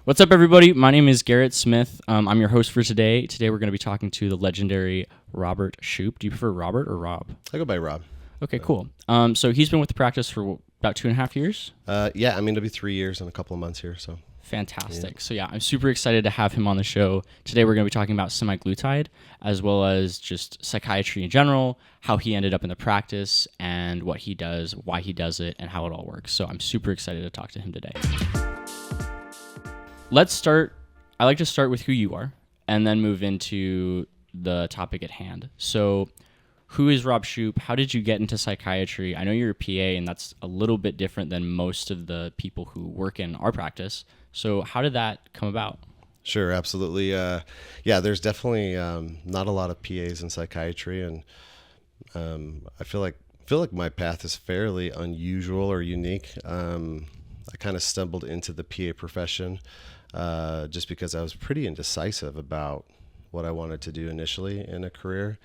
What's up, everybody? My name is Garrett Smith. I'm your host for today. Today we're going to be talking to the legendary Robert Shupe. Do you prefer Robert or Rob? I go by Rob. Okay, cool. So he's been with the practice for about 2.5 years? Yeah, I mean, it'll be 3 years in a couple of months here. So fantastic. Yeah. So yeah, I'm super excited to have him on the show. Today we're going to be talking about semaglutide, as well as just psychiatry in general, how he ended up in the practice, and what he does, why he does it, and how it all works. So I'm super excited to talk to him today. Let's start. I like to start with who you are and then move into the topic at hand. So who is Rob Shupe? How did you get into psychiatry? I know you're a PA, and that's a little bit different than most of the people who work in our practice. So how did that come about? Sure, absolutely. Yeah, there's definitely not a lot of PAs in psychiatry, and I feel like my path is fairly unusual or unique. I kind of stumbled into the PA profession just because I was pretty indecisive about what I wanted to do initially in a career.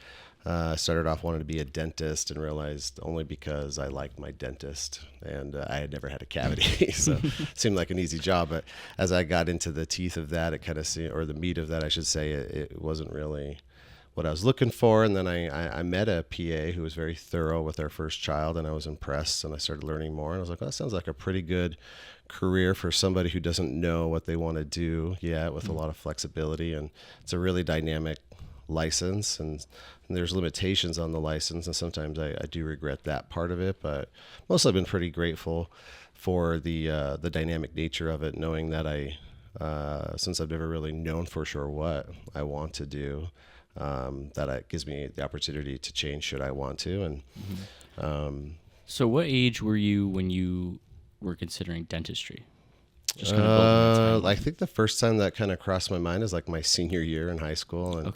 I started off wanting to be a dentist and realized only because I liked my dentist, and I had never had a cavity, so it seemed like an easy job. But as I got into the teeth of that, it kind of seemed, or the meat of that, I should say, it wasn't really what I was looking for. And then I met a PA who was very thorough with our first child, and I was impressed, and I started learning more. And I was like, oh, that sounds like a pretty good career for somebody who doesn't know what they want to do yet, with a lot of flexibility. And it's a really dynamic license, and there's limitations on the license, and sometimes I do regret that part of it, but mostly I've been pretty grateful for the dynamic nature of it, knowing that since I've never really known for sure what I want to do, that it gives me the opportunity to change should I want to. And So what age were you when you were considering dentistry? Just kind of I think the first time that kind of crossed my mind is like my senior year in high school, and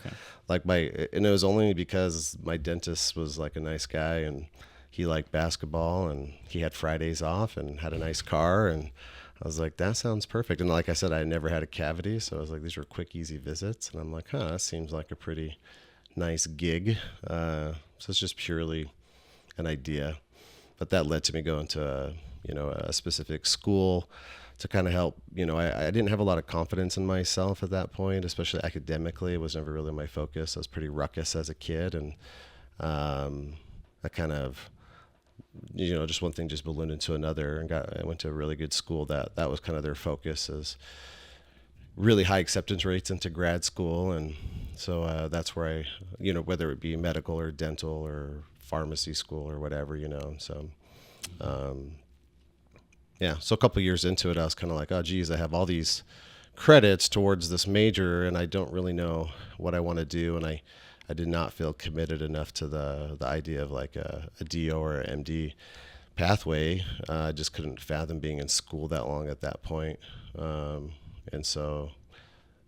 and it was only because my dentist was like a nice guy, and he liked basketball, and he had Fridays off and had a nice car, and I was like, that sounds perfect. And like I said, I never had a cavity, so I was like, these were quick, easy visits, and I'm like, that seems like a pretty nice gig. So it's just purely an idea, but that led to me going to a specific school to kind of help. I didn't have a lot of confidence in myself at that point, especially academically. It was never really my focus. I was pretty ruckus as a kid, and I kind of, just one thing just ballooned into another, and I went to a really good school that was kind of their focus, is really high acceptance rates into grad school. And so that's where I, whether it be medical or dental or pharmacy school or whatever, so yeah, so a couple of years into it, I was kind of like, oh, geez, I have all these credits towards this major, and I don't really know what I want to do. And I did not feel committed enough to the idea of like a DO or an MD pathway. I just couldn't fathom being in school that long at that point. And so,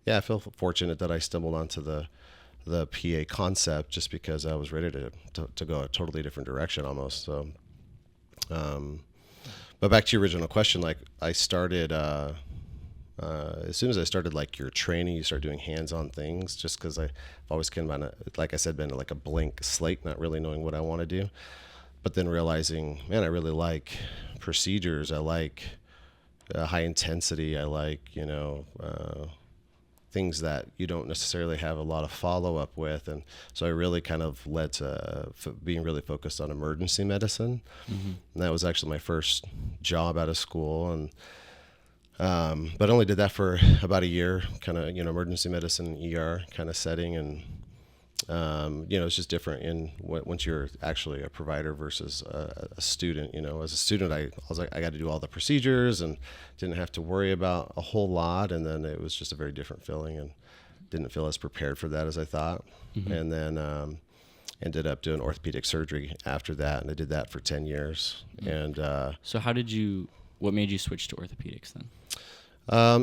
yeah, I feel fortunate that I stumbled onto the PA concept just because I was ready to go a totally different direction almost. So, but back to your original question, like I started, as soon as I started like your training, you start doing hands-on things, just because I've always kind of, like I said, been like a blank slate, not really knowing what I want to do, but then realizing, man, I really like procedures. I like high intensity. I like, things that you don't necessarily have a lot of follow-up with. And so I really kind of led to being really focused on emergency medicine. Mm-hmm. And that was actually my first job out of school. And but I only did that for about a year, kind of, emergency medicine, ER kind of setting. And, it's just different once you're actually a provider versus a student. As a student, I was like, I got to do all the procedures and didn't have to worry about a whole lot. And then it was just a very different feeling, and didn't feel as prepared for that as I thought. Mm-hmm. And then ended up doing orthopedic surgery after that. And I did that for 10 years. Mm-hmm. And so what made you switch to orthopedics then?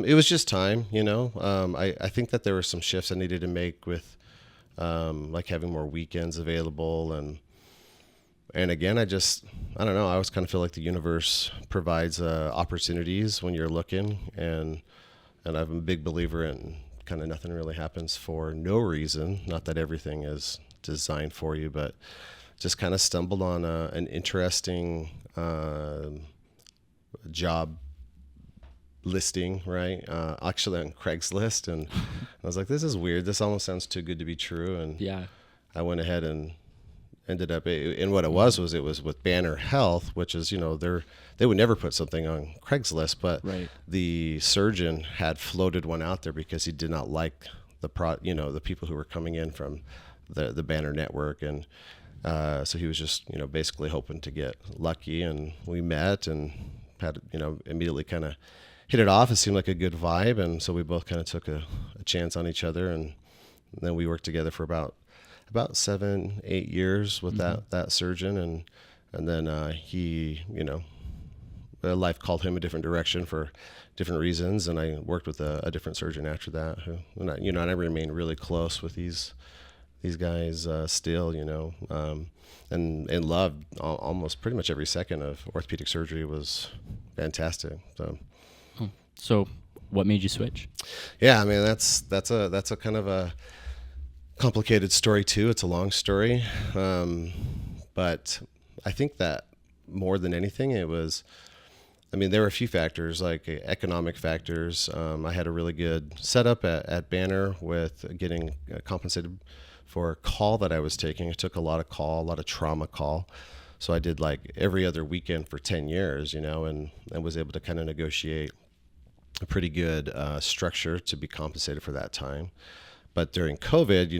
It was just time, I think that there were some shifts I needed to make with like having more weekends available. And again, I don't know, I always kind of feel like the universe provides opportunities when you're looking. And I'm a big believer in kind of nothing really happens for no reason. Not that everything is designed for you, but just kind of stumbled on an interesting job listing, right? Actually on Craigslist, and I was like, this is weird. This almost sounds too good to be true. And Yeah. I went ahead and ended up, and what it was with Banner Health, which is, they would never put something on Craigslist, but Right. the surgeon had floated one out there because he did not like the people who were coming in from the Banner network. And so he was just, basically hoping to get lucky, and we met and had, immediately kind of hit it off. It seemed like a good vibe. And so we both kind of took a chance on each other. And then we worked together for about 7-8 years with that surgeon. And then he, life called him a different direction for different reasons. And I worked with a different surgeon after that, and I remained really close with these guys still, and loved almost pretty much every second of orthopedic surgery. Was fantastic. So what made you switch? Yeah, I mean, that's a kind of a complicated story too. It's a long story. But I think that more than anything, there were a few factors, like economic factors. I had a really good setup at Banner with getting compensated for a call that I was taking. I took a lot of trauma call. So I did like every other weekend for 10 years, and was able to kind of negotiate a pretty good structure to be compensated for that time. But during COVID,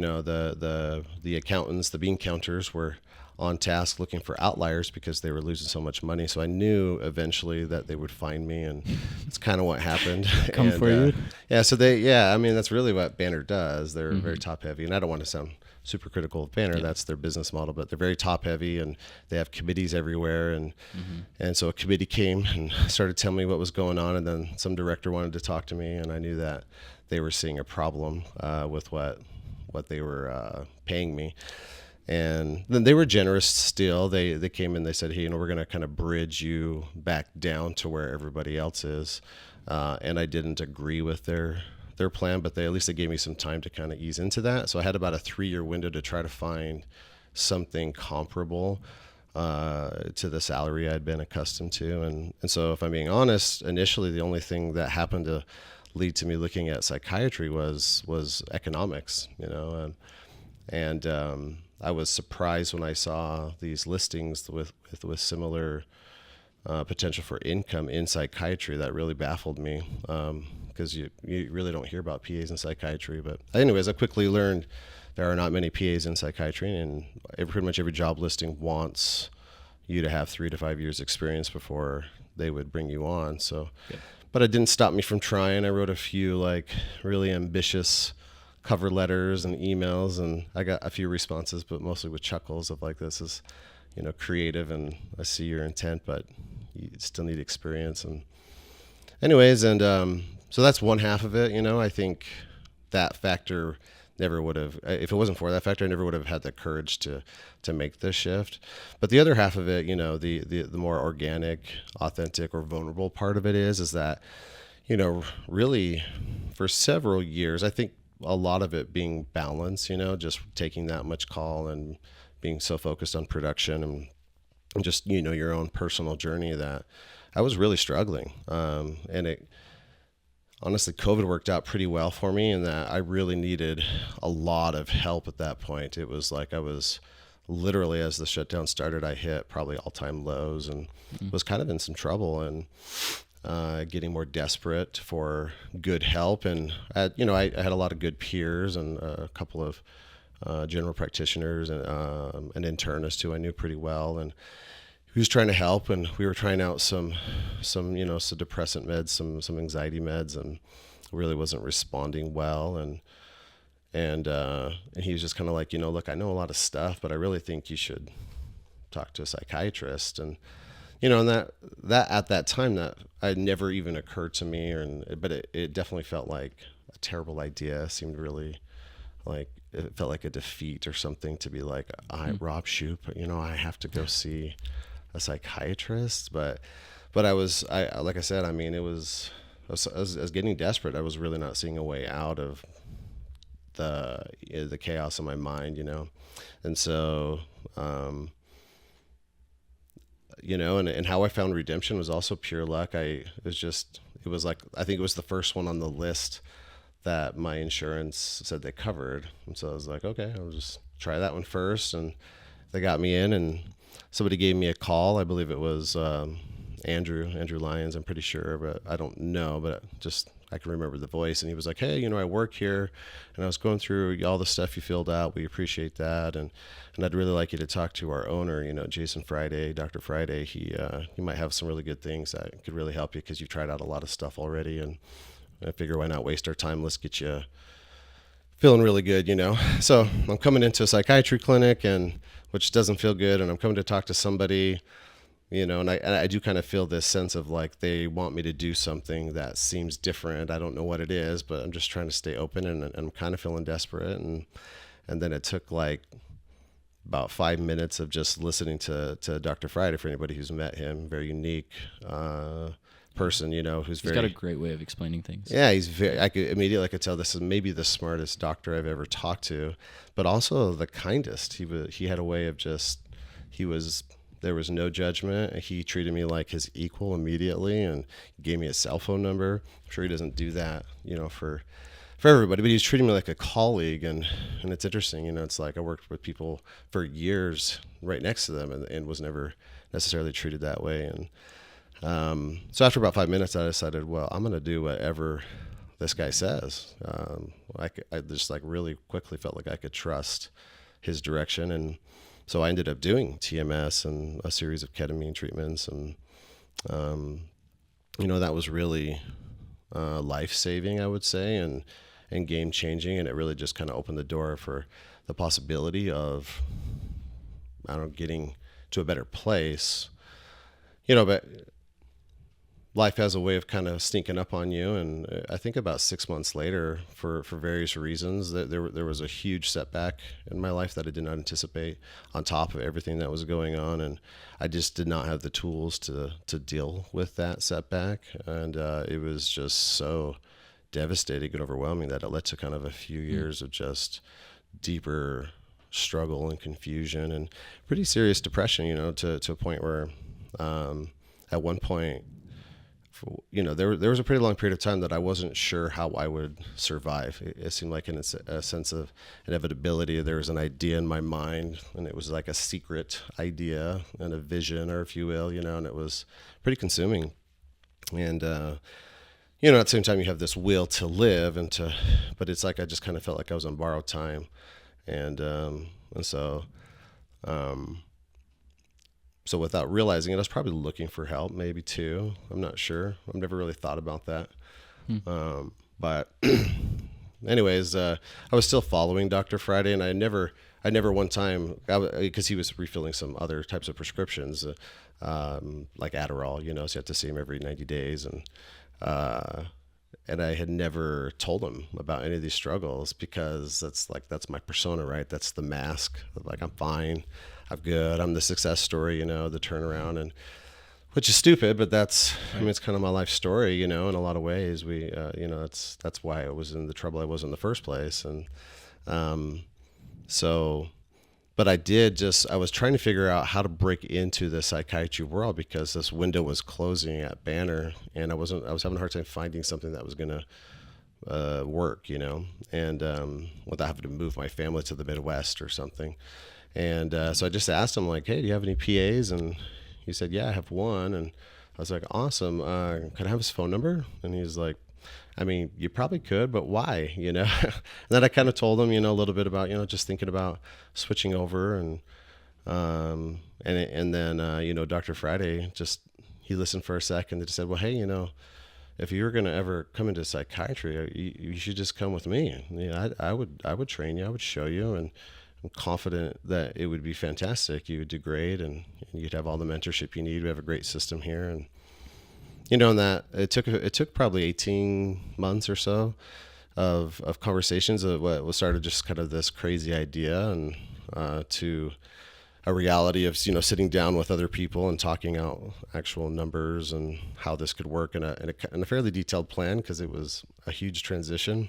the accountants, the bean counters were on task looking for outliers because they were losing so much money. So I knew eventually that they would find me, and that's kind of what happened. Come for you? Yeah. So that's really what Banner does. They're very top heavy, and I don't want to sound super critical of Banner. Yeah. That's their business model, but they're very top heavy, and they have committees everywhere. And so a committee came and started telling me what was going on. And then some director wanted to talk to me, and I knew that they were seeing a problem with what they were paying me. And then they were generous still. They came in, they said, hey, we're going to kind of bridge you back down to where everybody else is. And I didn't agree with their plan, but at least they gave me some time to kind of ease into that. So I had about a 3-year window to try to find something comparable to the salary I'd been accustomed to. And so if I'm being honest, initially the only thing that happened to lead to me looking at psychiatry was economics, and I was surprised when I saw these listings with similar potential for income in psychiatry. That really baffled me, because you really don't hear about PAs in psychiatry. But anyways, I quickly learned there are not many PAs in psychiatry, and pretty much every job listing wants you to have 3 to 5 years experience before they would bring you on. So, yeah. But it didn't stop me from trying. I wrote a few like really ambitious cover letters and emails, and I got a few responses, but mostly with chuckles of like, this is, creative, and I see your intent, but you still need experience. And anyways, and so that's one half of it. I think that factor never would have, if it wasn't for that factor, I never would have had the courage to make this shift. But the other half of it, the more organic, authentic, or vulnerable part of it is that, really for several years, I think a lot of it being balance, just taking that much call and being so focused on production and just, your own personal journey, that I was really struggling. And honestly, COVID worked out pretty well for me in that I really needed a lot of help at that point. It was like I was literally, as the shutdown started, I hit probably all-time lows and was kind of in some trouble, and getting more desperate for good help. And I had a lot of good peers and a couple of general practitioners and an internist who I knew pretty well, and he was trying to help. And we were trying out some depressant meds, some anxiety meds, and really wasn't responding well. And he was just kind of like, look, I know a lot of stuff, but I really think you should talk to a psychiatrist. And and that at that time, that had never even occurred to me, but it definitely felt like a terrible idea. It seemed really like, it felt like a defeat or something to be like, Rob Shupe, I have to go see a psychiatrist. But I like I said, I mean, I was getting desperate. I was really not seeing a way out of the chaos in my mind, And so, and how I found Redemption was also pure luck. I think it was the first one on the list that my insurance said they covered. And so I was like, okay, I'll just try that one first. And they got me in, and somebody gave me a call. I believe it was Andrew Lyons, I'm pretty sure, but I don't know, but just I can remember the voice. And he was like, hey, I work here, and I was going through all the stuff you filled out. We appreciate that. And I'd really like you to talk to our owner, Jason Friday, Dr. Friday. He might have some really good things that could really help you, because you've tried out a lot of stuff already. And I figure, why not waste our time? Let's get you feeling really good, So I'm coming into a psychiatry clinic, and which doesn't feel good. And I'm coming to talk to somebody, and I do kind of feel this sense of like they want me to do something that seems different. I don't know what it is, but I'm just trying to stay open, and I'm kind of feeling desperate. And then it took like about 5 minutes of just listening to Dr. Friday. For anybody who's met him, very unique person, who's he's got a great way of explaining things. Yeah, he's very. I could tell this is maybe the smartest doctor I've ever talked to, but also the kindest. He had a way of just there was no judgment. He treated me like his equal immediately, and gave me a cell phone number. I'm sure he doesn't do that, for everybody, but he's treating me like a colleague. And it's interesting, it's like I worked with people for years right next to them, and was never necessarily treated that way. And so after about 5 minutes, I decided, well, I'm going to do whatever this guy says. I just like really quickly felt like I could trust his direction. And so I ended up doing TMS and a series of ketamine treatments. And, that was really life-saving, I would say, and game-changing. And it really just kind of opened the door for the possibility of, getting to a better place. But life has a way of kind of sneaking up on you. And I think about 6 months later, for various reasons, that there was a huge setback in my life that I did not anticipate, on top of everything that was going on. And I just did not have the tools to deal with that setback. And it was just so devastating and overwhelming that it led to kind of a few years of just deeper struggle and confusion and pretty serious depression, to a point where at one point, there was a pretty long period of time that I wasn't sure how I would survive. It seemed like in a sense of inevitability, there was an idea in my mind, and it was like a secret idea and a vision, or if you will, and it was pretty consuming. And, at the same time, you have this will to live but it's like I just kind of felt like I was on borrowed time. And so without realizing it, I was probably looking for help, maybe too. I'm not sure. I've never really thought about that. But anyways, I was still following Dr. Friday, and I never one time, because he was refilling some other types of prescriptions, like Adderall, so you have to see him every 90 days. And I had never told him about any of these struggles, because that's my persona, right? That's the mask. Like, I'm fine. I'm good. I'm the success story, the turnaround, and which is stupid, but that's, it's kind of my life story, in a lot of ways. That's why I was in the trouble I was in the first place. And, but I was trying to figure out how to break into the psychiatry world, because this window was closing at Banner, and I was having a hard time finding something that was going to work, and without having to move my family to the Midwest or something. And so I just asked him, like, hey, do you have any PAs? And he said, yeah, I have one. And I was like, awesome. Can I have his phone number? And he's like, you probably could, but why, And then I kind of told him, a little bit about, just thinking about switching over. And then, Dr. Friday, he listened for a second and just said, well, hey, if you're going to ever come into psychiatry, you should just come with me. I would train you. I would show you. And I'm confident that it would be fantastic. You would do great, and you'd have all the mentorship you need. We have a great system here. And, and that it took probably 18 months or so of conversations of what was started just kind of this crazy idea, and to a reality of, sitting down with other people and talking out actual numbers and how this could work in a fairly detailed plan, because it was a huge transition.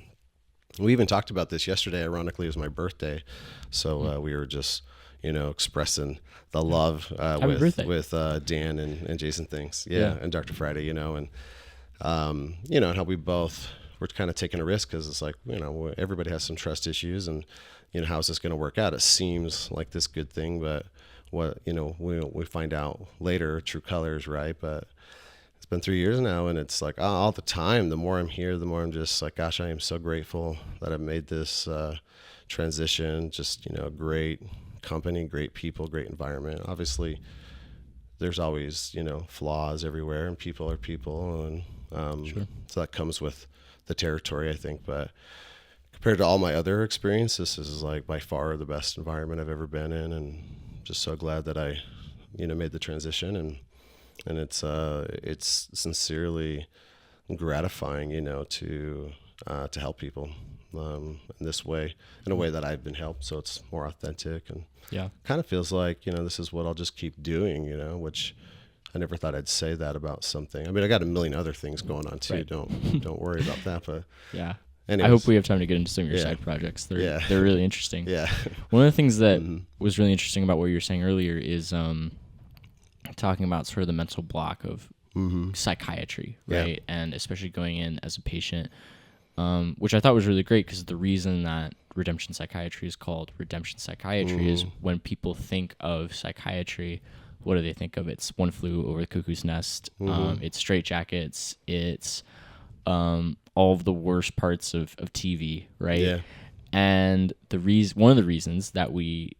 We even talked about this yesterday. Ironically, it was my birthday. So we were just, expressing the love with Dan and Jason Things, and Dr. Friday, and and how we're kind of taking a risk because it's like, everybody has some trust issues, and how's this going to work out? It seems like this good thing, but what we find out later true colors, right? But it's been 3 years now, and it's like all the time, the more I'm here, the more I'm just like, gosh, I am so grateful that I've made this transition. Just great company, great people, great environment. Obviously there's always flaws everywhere, and people are people, and Sure. so that comes with the territory, I think. But compared to all my other experiences, this is like by far the best environment I've ever been in, and just so glad that I made the transition, and it's sincerely gratifying to help people in this way, in a way that I've been helped, so it's more authentic, and kind of feels like this is what I'll just keep doing, which I never thought I'd say that about something. I mean, I got a million other things going on too. Right. Don't worry about that. But yeah, anyways. I hope we have time to get into some of your side projects. They're really interesting. Yeah. One of the things that was really interesting about what you were saying earlier is talking about sort of the mental block of psychiatry, right? Yeah. And especially going in as a patient, which I thought was really great, because the reason that Redemption Psychiatry is called Redemption Psychiatry is when people think of psychiatry, what do they think of? It's One Flew Over the Cuckoo's Nest. It's straitjackets. It's all of the worst parts of TV, right? Yeah. And one of the reasons that we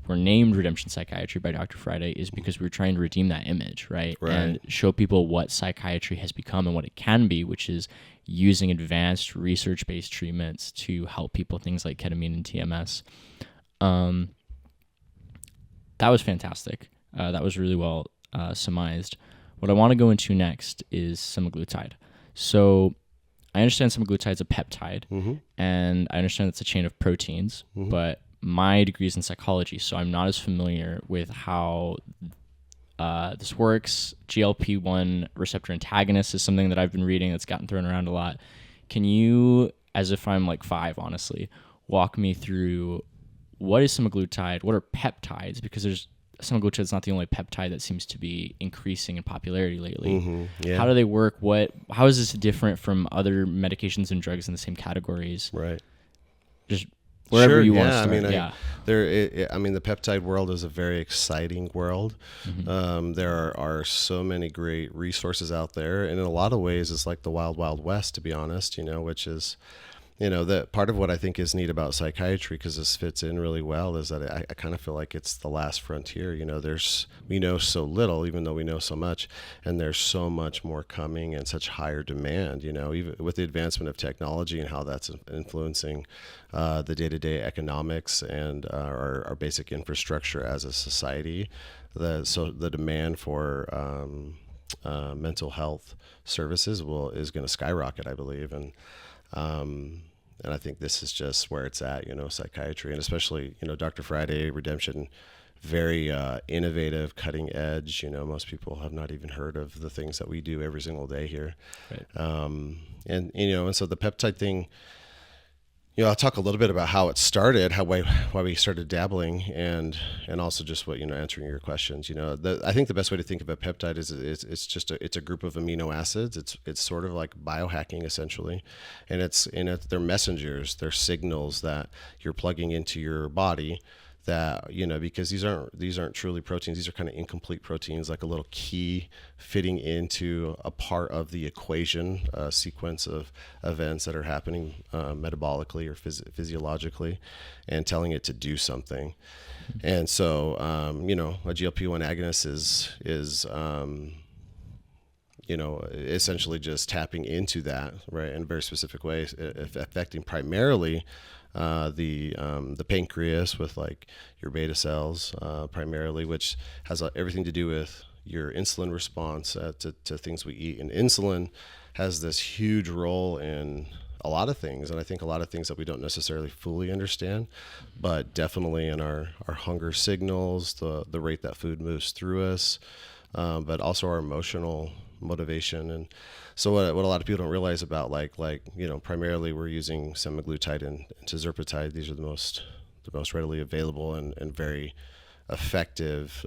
were named Redemption Psychiatry by Dr. Friday is because we were trying to redeem that image, right? And show people what psychiatry has become and what it can be, which is using advanced research-based treatments to help people, things like ketamine and TMS. That was fantastic. That was really well surmised. What I want to go into next is semaglutide. So I understand semaglutide is a peptide, and I understand it's a chain of proteins, but my degree is in psychology, so I'm not as familiar with how this works. GLP-1 receptor antagonist is something that I've been reading that's gotten thrown around a lot. Can you, as if I'm like 5, honestly, walk me through what is semaglutide, what are peptides? Because semaglutide is not the only peptide that seems to be increasing in popularity lately. How do they work? How is this different from other medications and drugs in the same categories? Right. Just wherever you want to start. I mean, the peptide world is a very exciting world. There are so many great resources out there, and in a lot of ways, it's like the wild, wild west, to be honest. Which is, that part of what I think is neat about psychiatry, because this fits in really well, is that I kind of feel like it's the last frontier. We know so little, even though we know so much, and there's so much more coming and such higher demand, even with the advancement of technology and how that's influencing the day-to-day economics and our basic infrastructure as a society. So the demand for mental health services is going to skyrocket, I believe. And I think this is just where it's at, psychiatry, and especially, Dr. Friday, Redemption, very innovative, cutting edge. Most people have not even heard of the things that we do every single day here. Right. And so the peptide thing, I'll talk a little bit about how it started, why we started dabbling, and also just what, answering your questions. I think the best way to think of a peptide is it's just a group of amino acids. It's sort of like biohacking essentially, and they're messengers, they're signals that you're plugging into your body. That because these aren't truly proteins. These are kind of incomplete proteins, like a little key fitting into a part of the equation, sequence of events that are happening metabolically or physiologically, and telling it to do something. And so a GLP-1 agonist is essentially just tapping into that, right, in a very specific way, affecting primarily the pancreas with like your beta cells primarily, which has everything to do with your insulin response to things we eat. And insulin has this huge role in a lot of things, and I think a lot of things that we don't necessarily fully understand, but definitely in our hunger signals, the rate that food moves through us, but also our emotional motivation. And so what a lot of people don't realize about primarily we're using semaglutide and tirzepatide. These are the most readily available and very effective,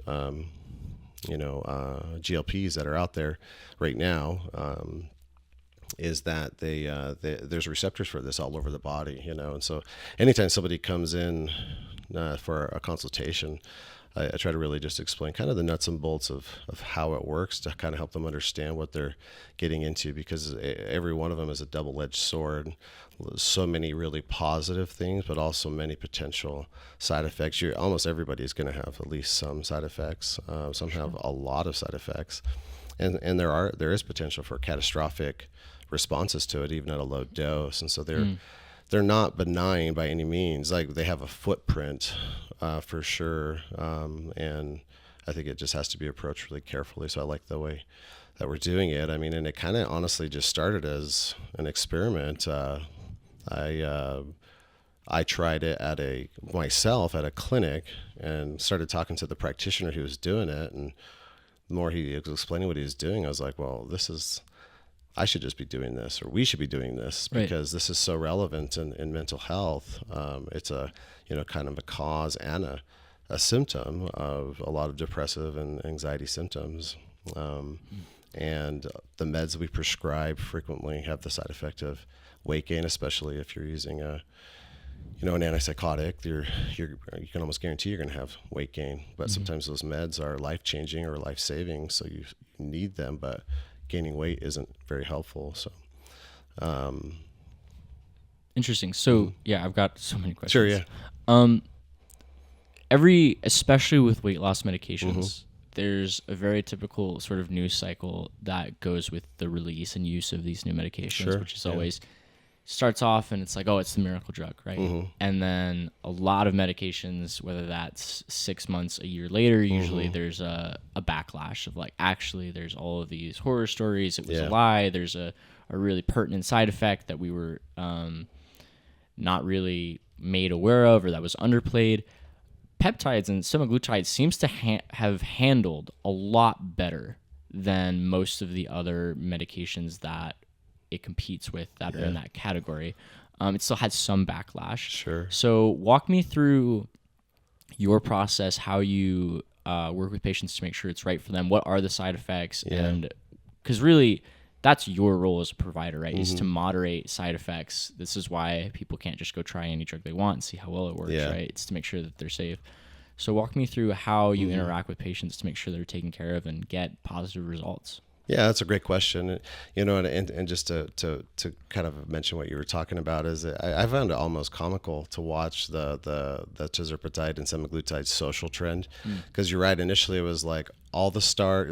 GLPs that are out there right now, is that there's receptors for this all over the body, and so anytime somebody comes in for a consultation, I try to really just explain kind of the nuts and bolts of how it works to kind of help them understand what they're getting into, because every one of them is a double-edged sword. So many really positive things, but also many potential side effects. Almost everybody is going to have at least some side effects. Some have a lot of side effects, and there is potential for catastrophic responses to it, even at a low dose. And so they're not benign by any means. Like, they have a footprint for sure, and I think it just has to be approached really carefully. So I like the way that we're doing it. I mean, and it kind of honestly just started as an experiment. I tried it myself at a clinic and started talking to the practitioner who was doing it, and the more he was explaining what he was doing, I was like, well, I should just be doing this, or we should be doing this, because this is so relevant in mental health. It's a, kind of a cause and a symptom of a lot of depressive and anxiety symptoms. And the meds that we prescribe frequently have the side effect of weight gain, especially if you're using an antipsychotic. You can almost guarantee you're going to have weight gain, but sometimes those meds are life-changing or life-saving, so you need them, but gaining weight isn't very helpful. So, interesting. So, yeah, I've got so many questions. Sure, yeah. Especially with weight loss medications, there's a very typical sort of news cycle that goes with the release and use of these new medications, which is always starts off and it's like, oh, it's the miracle drug, right? And then a lot of medications, whether that's 6 months, a year later, usually there's a backlash of like, actually, there's all of these horror stories. It was a lie. There's a really pertinent side effect that we were not really made aware of, or that was underplayed. Peptides and semaglutide seems to have handled a lot better than most of the other medications that it competes with that are in that category. It still had some backlash. Sure. So walk me through your process, how you work with patients to make sure it's right for them. What are the side effects? And because really that's your role as a provider, right? Is to moderate side effects. This is why people can't just go try any drug they want and see how well it works, right? It's to make sure that they're safe. So walk me through how you interact with patients to make sure they're taken care of and get positive results. Yeah, that's a great question. And just to kind of mention what you were talking about is that I found it almost comical to watch the tirzepatide and semaglutide social trend, because you're right. Initially, it was like all the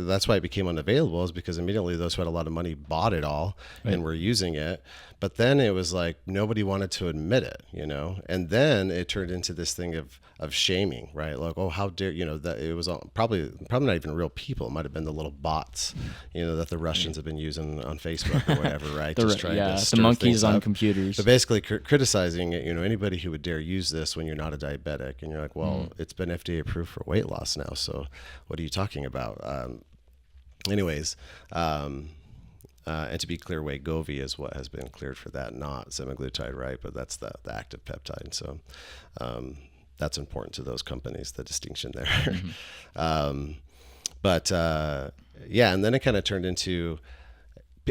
that's why it became unavailable, is because immediately those who had a lot of money bought it all and were using it. But then it was like nobody wanted to admit it, and then it turned into this thing of shaming, right? Like, oh, how dare, that it was probably not even real people. It might have been the little bots, that the Russians have been using on Facebook or whatever, right? Just trying to stir the monkeys on computers. But basically criticizing, anybody who would dare use this when you're not a diabetic. And you're like, well, it's been FDA approved for weight loss now. So what are you talking about? And to be clear, Wegovy is what has been cleared for that, not semaglutide, right? But that's the active peptide. So that's important to those companies, the distinction there. And then it kind of turned into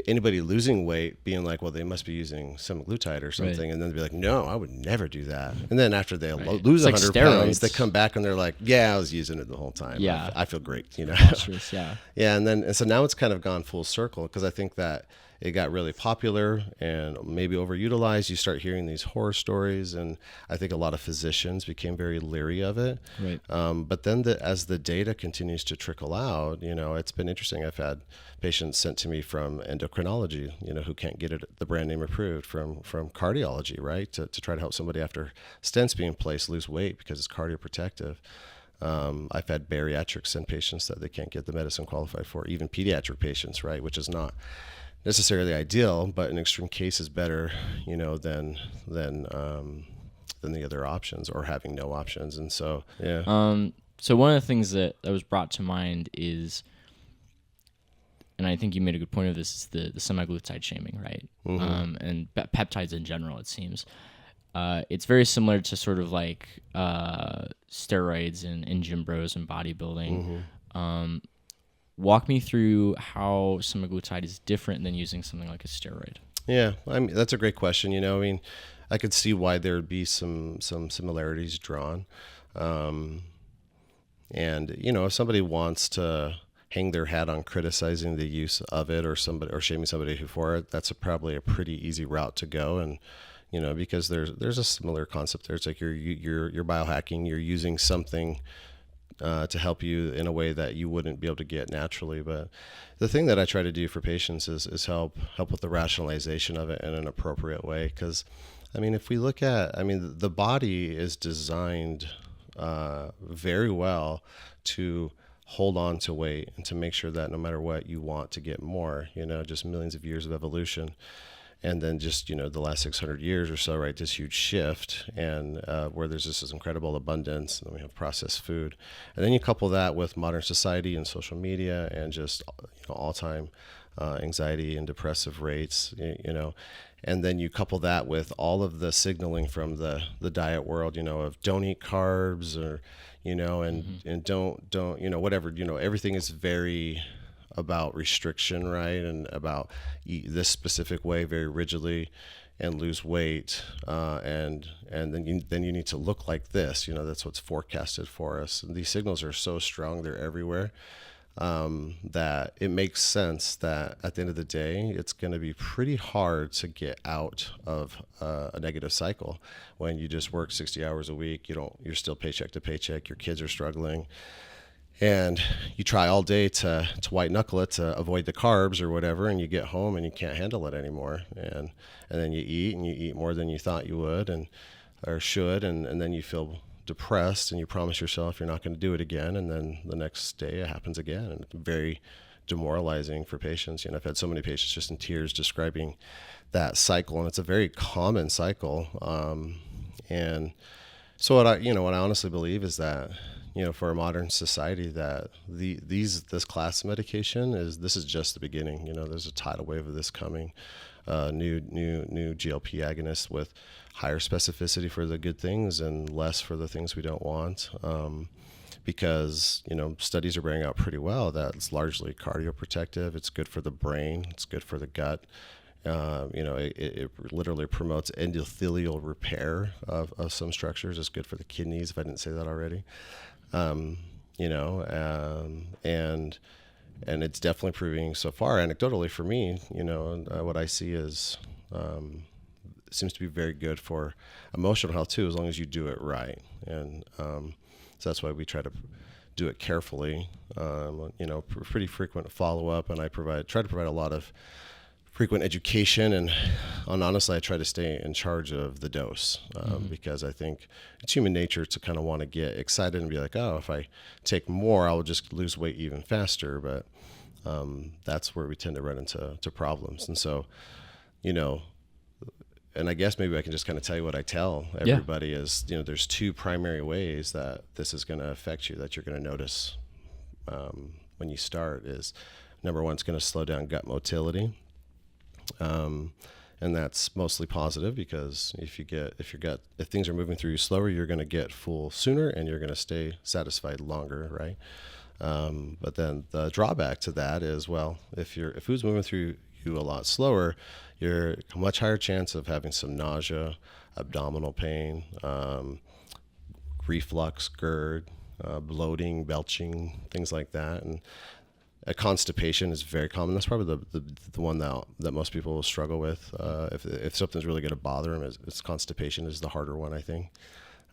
anybody losing weight being like, well, they must be using semaglutide or something. And then they'd be like, no, I would never do that. And then after they lose 100 pounds, they come back and they're like, yeah, I was using it the whole time. Yeah. I feel great, Yeah. Yeah. And so now it's kind of gone full circle, because I think that it got really popular and maybe overutilized. You start hearing these horror stories, and I think a lot of physicians became very leery of it. Right. But then as the data continues to trickle out, it's been interesting. I've had patients sent to me from endocrinology, who can't get the brand name approved, from cardiology, right, to try to help somebody after stents being placed lose weight because it's cardioprotective. I've had bariatrics send patients that they can't get the medicine qualified for, even pediatric patients, right, which is not necessarily ideal, but in extreme cases better, than the other options, or having no options. And so, so one of the things that was brought to mind is, and I think you made a good point of this, is the semaglutide shaming, right? And peptides in general, it seems. It's very similar to sort of like steroids in gym bros and bodybuilding. Walk me through how semaglutide is different than using something like a steroid. Yeah, I mean, that's a great question. You know, I mean, I could see why there would be some similarities drawn. And, you know, if somebody wants to hang their hat on criticizing the use of it or shaming somebody for it, that's probably a pretty easy route to go. And, you know, because there's a similar concept there. It's like you're biohacking, you're using something to help you in a way that you wouldn't be able to get naturally. But the thing that I try to do for patients is help with the rationalization of it in an appropriate way. Because, I mean, if we look at, I mean, the body is designed very well to hold on to weight and to make sure that no matter what you want to get more, you know, just millions of years of evolution. And then just, you know, the last 600 years or so, right, this huge shift and where there's just this incredible abundance, and then we have processed food. And then you couple that with modern society and social media and just, you know, all-time anxiety and depressive rates, you know, and then you couple that with all of the signaling from the diet world, you know, of don't eat carbs or, you know, and don't, you know, whatever, you know, everything is very about restriction, right? And about eat this specific way very rigidly and lose weight. And then you need to look like this, you know, that's what's forecasted for us. And these signals are so strong, they're everywhere, that it makes sense that at the end of the day, it's going to be pretty hard to get out of a negative cycle when you just work 60 hours a week. You're still paycheck to paycheck. Your kids are struggling. And you try all day to white knuckle it to avoid the carbs or whatever, and you get home and you can't handle it anymore. And then you eat more than you thought you would or should, and then you feel depressed and you promise yourself you're not going to do it again, and then the next day it happens again. And it's very demoralizing for patients. You know, I've had so many patients just in tears describing that cycle, and it's a very common cycle. And so what I honestly believe is that, you know, for a modern society, that this class of medication this is just the beginning. You know, there's a tidal wave of this coming, new GLP agonists with higher specificity for the good things and less for the things we don't want. Because, you know, studies are bearing out pretty well that it's largely cardioprotective. It's good for the brain. It's good for the gut. You know, it literally promotes endothelial repair of some structures. It's good for the kidneys, if I didn't say that already. You know, and it's definitely proving so far, anecdotally for me, you know, what I see is, seems to be very good for emotional health too, as long as you do it right. And, so that's why we try to do it carefully, you know, pretty frequent follow-up, and I try to provide a lot of frequent education, and honestly, I try to stay in charge of the dose, because I think it's human nature to kind of want to get excited and be like, oh, if I take more, I'll just lose weight even faster. But that's where we tend to run into problems. And so, you know, and I guess maybe I can just kind of tell you what I tell everybody is, you know, there's two primary ways that this is going to affect you, that you're going to notice when you start. Is number one, it's going to slow down gut motility. And that's mostly positive, because if things are moving through you slower, you're going to get full sooner and you're going to stay satisfied longer, right? But then the drawback to that is, well, if food's moving through you a lot slower, you're a much higher chance of having some nausea, abdominal pain, reflux, GERD, bloating, belching, things like that. And constipation is very common. That's probably the one that most people will struggle with. If something's really going to bother them, it's constipation is the harder one, I think.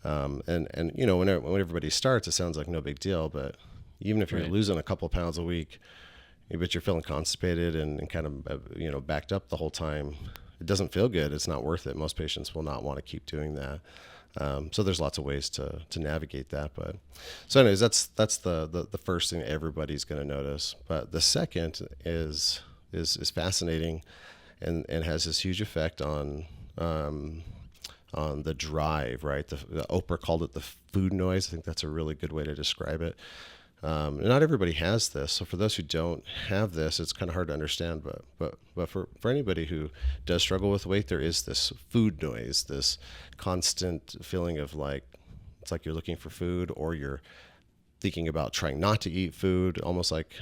And you know, when everybody starts, it sounds like no big deal, but even if you're losing a couple pounds a week, but you're feeling constipated and kind of, you know, backed up the whole time, it doesn't feel good. It's not worth it. Most patients will not want to keep doing that. So there's lots of ways to navigate that. But so anyways, that's the first thing everybody's going to notice. But the second is fascinating and has this huge effect on the drive, right? The Oprah called it the food noise. I think that's a really good way to describe it. Not everybody has this. So for those who don't have this, it's kind of hard to understand. But for anybody who does struggle with weight, there is this food noise, this constant feeling of like, it's like you're looking for food, or you're thinking about trying not to eat food, almost like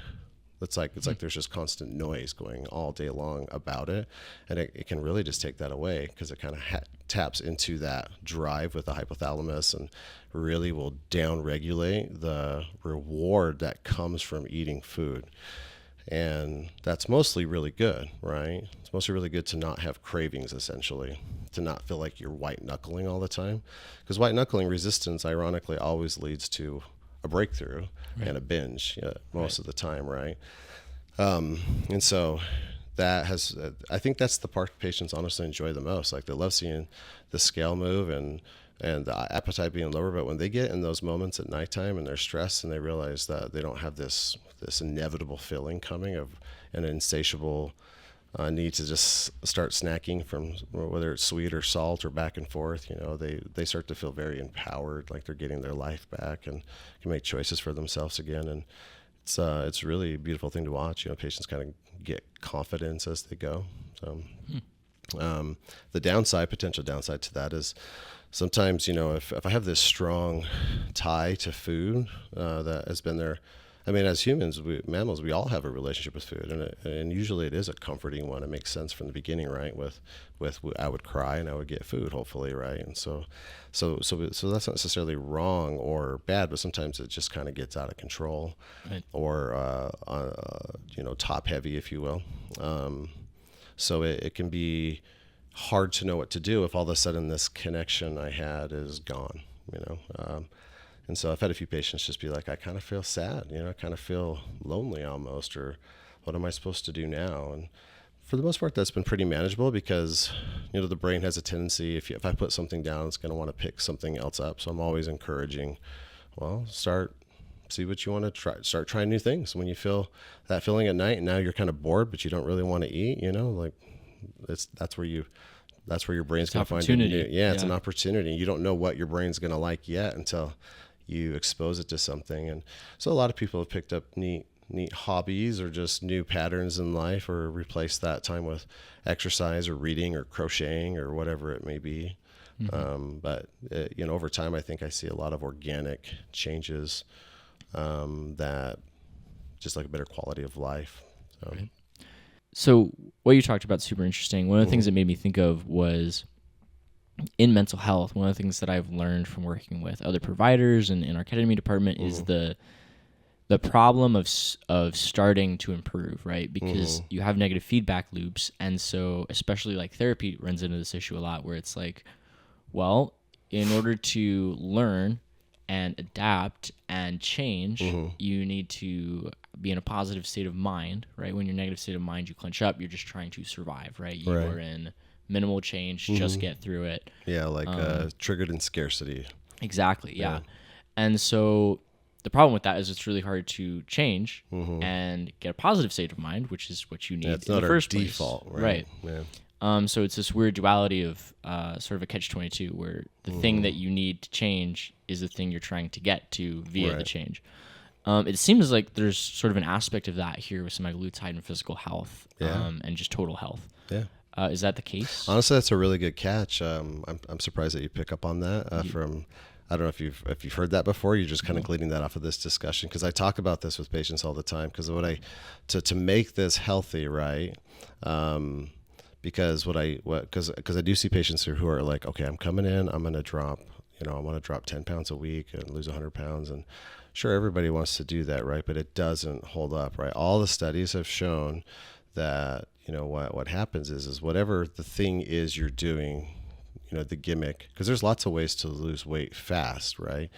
it's like there's just constant noise going all day long about it. And it can really just take that away, because it kind of taps into that drive with the hypothalamus and really will downregulate the reward that comes from eating food. And that's mostly really good, right? It's mostly really good to not have cravings, essentially, to not feel like you're white knuckling all the time. Because white knuckling resistance, ironically, always leads to a breakthrough and a binge most of the time, right? And so that has, I think that's the part patients honestly enjoy the most. Like, they love seeing the scale move and the appetite being lower. But when they get in those moments at nighttime and they're stressed and they realize that they don't have this inevitable feeling coming of an insatiable need to just start snacking, from whether it's sweet or salt or back and forth, they start to feel very empowered, like they're getting their life back and can make choices for themselves again. And it's really a beautiful thing to watch. Patients kind of get confidence as they go. So the potential downside to that is sometimes, if I have this strong tie to food that has been there. I mean, as humans, mammals, we all have a relationship with food, and usually it is a comforting one. It makes sense from the beginning, right? With I would cry and I would get food, hopefully, right? And so that's not necessarily wrong or bad, but sometimes it just kind of gets out of control, right? Or top heavy, if you will. So it can be hard to know what to do if all of a sudden this connection I had is gone, And so I've had a few patients just be like, I kind of feel sad, I kind of feel lonely almost, or what am I supposed to do now? And for the most part, that's been pretty manageable, because, the brain has a tendency, if I put something down, it's going to want to pick something else up. So I'm always encouraging, see what you want to try, start trying new things. When you feel that feeling at night and now you're kind of bored, but you don't really want to eat, that's where your brain's going to find it. It's an opportunity. You don't know what your brain's going to like yet until you expose it to something. And so a lot of people have picked up neat hobbies, or just new patterns in life, or replaced that time with exercise or reading or crocheting or whatever it may be. But over time, I think I see a lot of organic changes that just like a better quality of life. So. Right. So what you talked about is super interesting. One of the things that made me think of was, in mental health, one of the things that I've learned from working with other providers and in our ketamine department is the problem of starting to improve, right? Because you have negative feedback loops. And so especially like therapy runs into this issue a lot, where it's like, well, in order to learn and adapt and change, you need to be in a positive state of mind, right? When you're in a negative state of mind, you clench up, you're just trying to survive, right? You are in minimal change, just get through it. Yeah, like triggered in scarcity. Exactly, yeah. And so the problem with that is it's really hard to change and get a positive state of mind, which is what you need in the first place. Default, right? Yeah. So it's this weird duality of sort of a catch-22, where the thing that you need to change is the thing you're trying to get to via the change. It seems like there's sort of an aspect of that here with semaglutide and physical health and just total health. Yeah. Is that the case? Honestly, that's a really good catch. I'm surprised that you pick up on that from. I don't know if you've heard that before. You're just kind of gleaning that off of this discussion, because I talk about this with patients all the time. Because to make this healthy, right? Because because I do see patients who are like, okay, I'm coming in, I'm going to drop, I want to drop 10 pounds a week and lose 100 pounds, and sure, everybody wants to do that, right? But it doesn't hold up, right? All the studies have shown that what happens is whatever the thing is you're doing, the gimmick, because there's lots of ways to lose weight fast, right?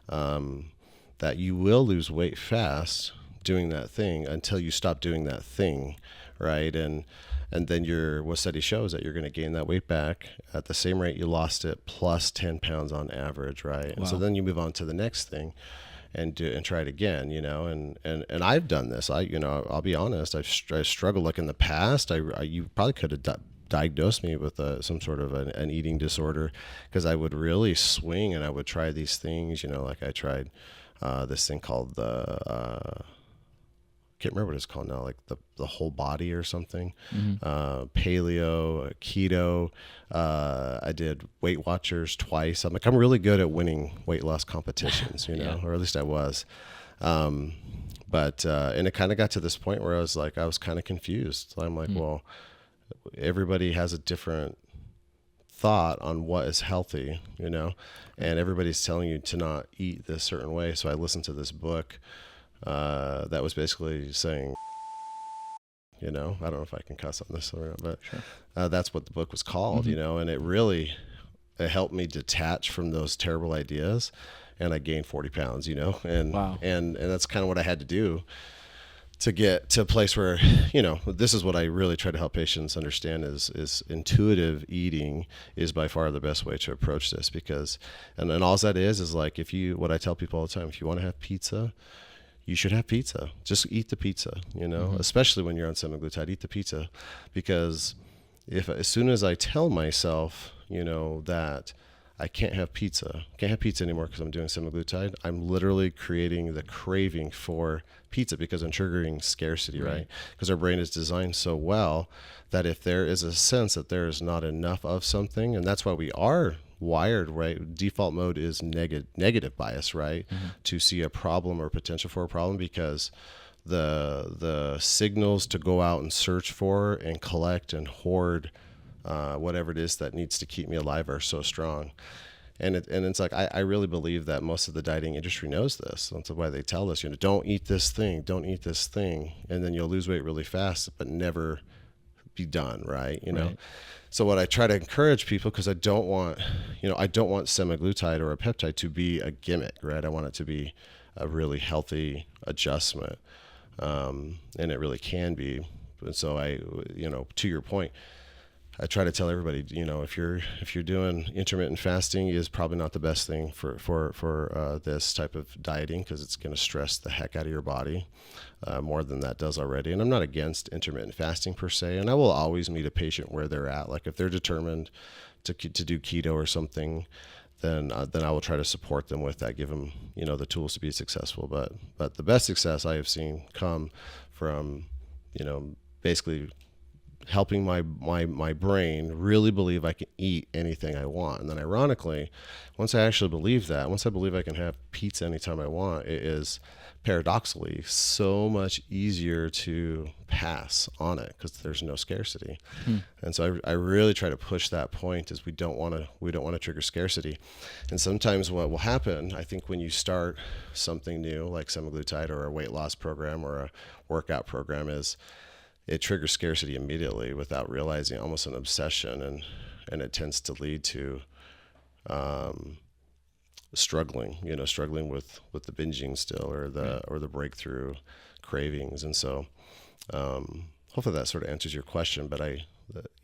That you will lose weight fast doing that thing until you stop doing that thing, right? And then what study shows that you're going to gain that weight back at the same rate you lost it, plus 10 pounds on average, right? Wow. And so then you move on to the next thing and try it again, and I've done this. I'll be honest, I've struggled. Like in the past, you probably could have diagnosed me with some sort of an eating disorder, because I would really swing and I would try these things, like I tried this thing called the can't remember what it's called now, like the whole body or something. Paleo, keto. I did Weight Watchers twice. I'm really good at winning weight loss competitions, or at least I was. But and it kind of got to this point where I was kind of confused. I'm like, well, everybody has a different thought on what is healthy, and everybody's telling you to not eat this certain way. So I listened to this book that was basically saying, I don't know if I can cuss on this or not, but sure. That's what the book was called, and it helped me detach from those terrible ideas, and I gained 40 pounds, and, wow. and that's kind of what I had to do to get to a place where, this is what I really try to help patients understand is intuitive eating is by far the best way to approach this, because, and all that is like, what I tell people all the time, if you want to have pizza, you should have pizza. Just eat the pizza, especially when you're on semaglutide, eat the pizza. Because as soon as I tell myself, that I can't have pizza anymore because I'm doing semaglutide, I'm literally creating the craving for pizza because I'm triggering scarcity, right? Because our brain is designed so well that if there is a sense that there is not enough of something, and that's why we are wired, right? Default mode is negative bias, right? To see a problem or potential for a problem, because the signals to go out and search for and collect and hoard whatever it is that needs to keep me alive are so strong. And it's like, I really believe that most of the dieting industry knows this. That's why they tell us, don't eat this thing, and then you'll lose weight really fast, but never be done, right? Right. So what I try to encourage people, because I don't want semaglutide or a peptide to be a gimmick, right? I want it to be a really healthy adjustment, and it really can be. And so to your point, I try to tell everybody, if you're doing intermittent fasting, is probably not the best thing for this type of dieting, because it's going to stress the heck out of your body more than that does already. And I'm not against intermittent fasting per se, and I will always meet a patient where they're at. Like if they're determined to do keto or something, then I will try to support them with that, give them the tools to be successful. But the best success I have seen come from basically helping my brain really believe I can eat anything I want. And then ironically, once I actually believe that, once I believe I can have pizza anytime I want, it is paradoxically so much easier to pass on it because there's no scarcity. And so I really try to push that point, is we don't want to trigger scarcity. And sometimes what will happen, I think, when you start something new like semaglutide or a weight loss program or a workout program, is it triggers scarcity immediately without realizing, almost an obsession, and it tends to lead to struggling with the binging still, or the breakthrough cravings. And so hopefully that sort of answers your question. But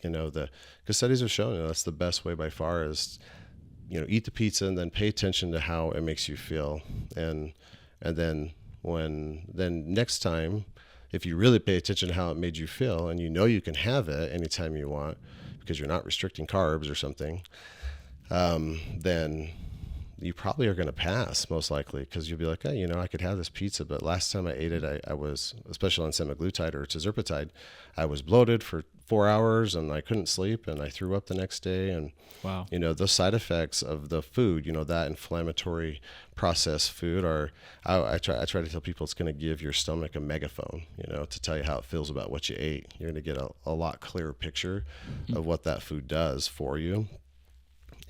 because studies have shown that's the best way by far, is eat the pizza and then pay attention to how it makes you feel, and then next time, if you really pay attention to how it made you feel, and you can have it anytime you want because you're not restricting carbs or something, then you probably are going to pass, most likely, because you'll be like, hey, I could have this pizza, but last time I ate it, I was, especially on semaglutide or tirzepatide, I was bloated for 4 hours and I couldn't sleep and I threw up the next day. And wow, the side effects of the food, that inflammatory processed food I try to tell people, it's going to give your stomach a megaphone, to tell you how it feels about what you ate. You're going to get a lot clearer picture of what that food does for you.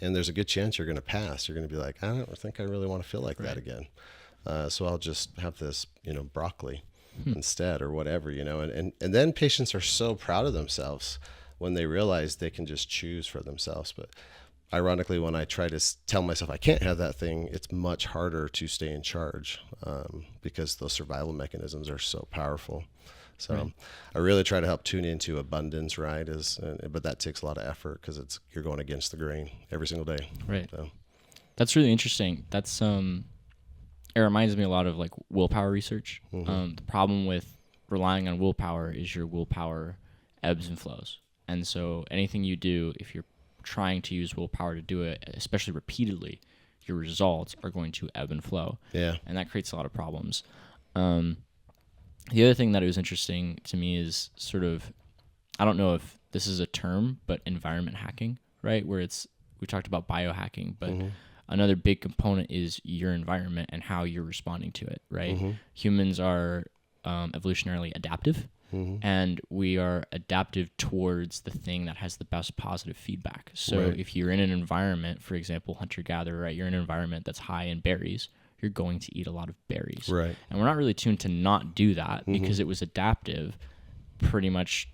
And there's a good chance you're going to pass. You're going to be like, I don't think I really want to feel like that again. So I'll just have this, broccoli instead, or whatever, and then patients are so proud of themselves when they realize they can just choose for themselves. But ironically, when I try to tell myself I can't have that thing, it's much harder to stay in charge, because those survival mechanisms are so powerful. So I really try to help tune into abundance, right? But that takes a lot of effort, because you're going against the grain every single day. Right. So. That's really interesting. That's it reminds me a lot of like willpower research. The problem with relying on willpower is your willpower ebbs and flows. And so anything you do, if you're trying to use willpower to do it, especially repeatedly, your results are going to ebb and flow. Yeah. And that creates a lot of problems. The other thing that was interesting to me is sort of, I don't know if this is a term, but environment hacking, right? Where we talked about biohacking, but another big component is your environment and how you're responding to it, right? Humans are evolutionarily adaptive, and we are adaptive towards the thing that has the best positive feedback. So if you're in an environment, for example, hunter-gatherer, right? You're in an environment that's high in berries, you're going to eat a lot of berries. Right. And we're not really tuned to not do that because it was adaptive pretty much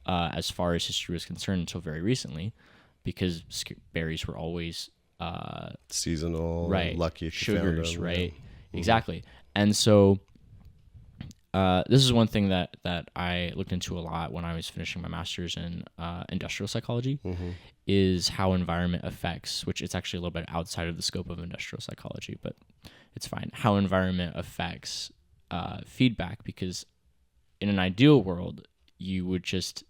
as far as history was concerned until very recently, because berries were always seasonal, right? Lucky if you sugars, found them, right? Exactly. And so this is one thing that I looked into a lot when I was finishing my master's in industrial psychology, is how environment affects, which it's actually a little bit outside of the scope of industrial psychology, but it's fine. How environment affects feedback, because in an ideal world, you would just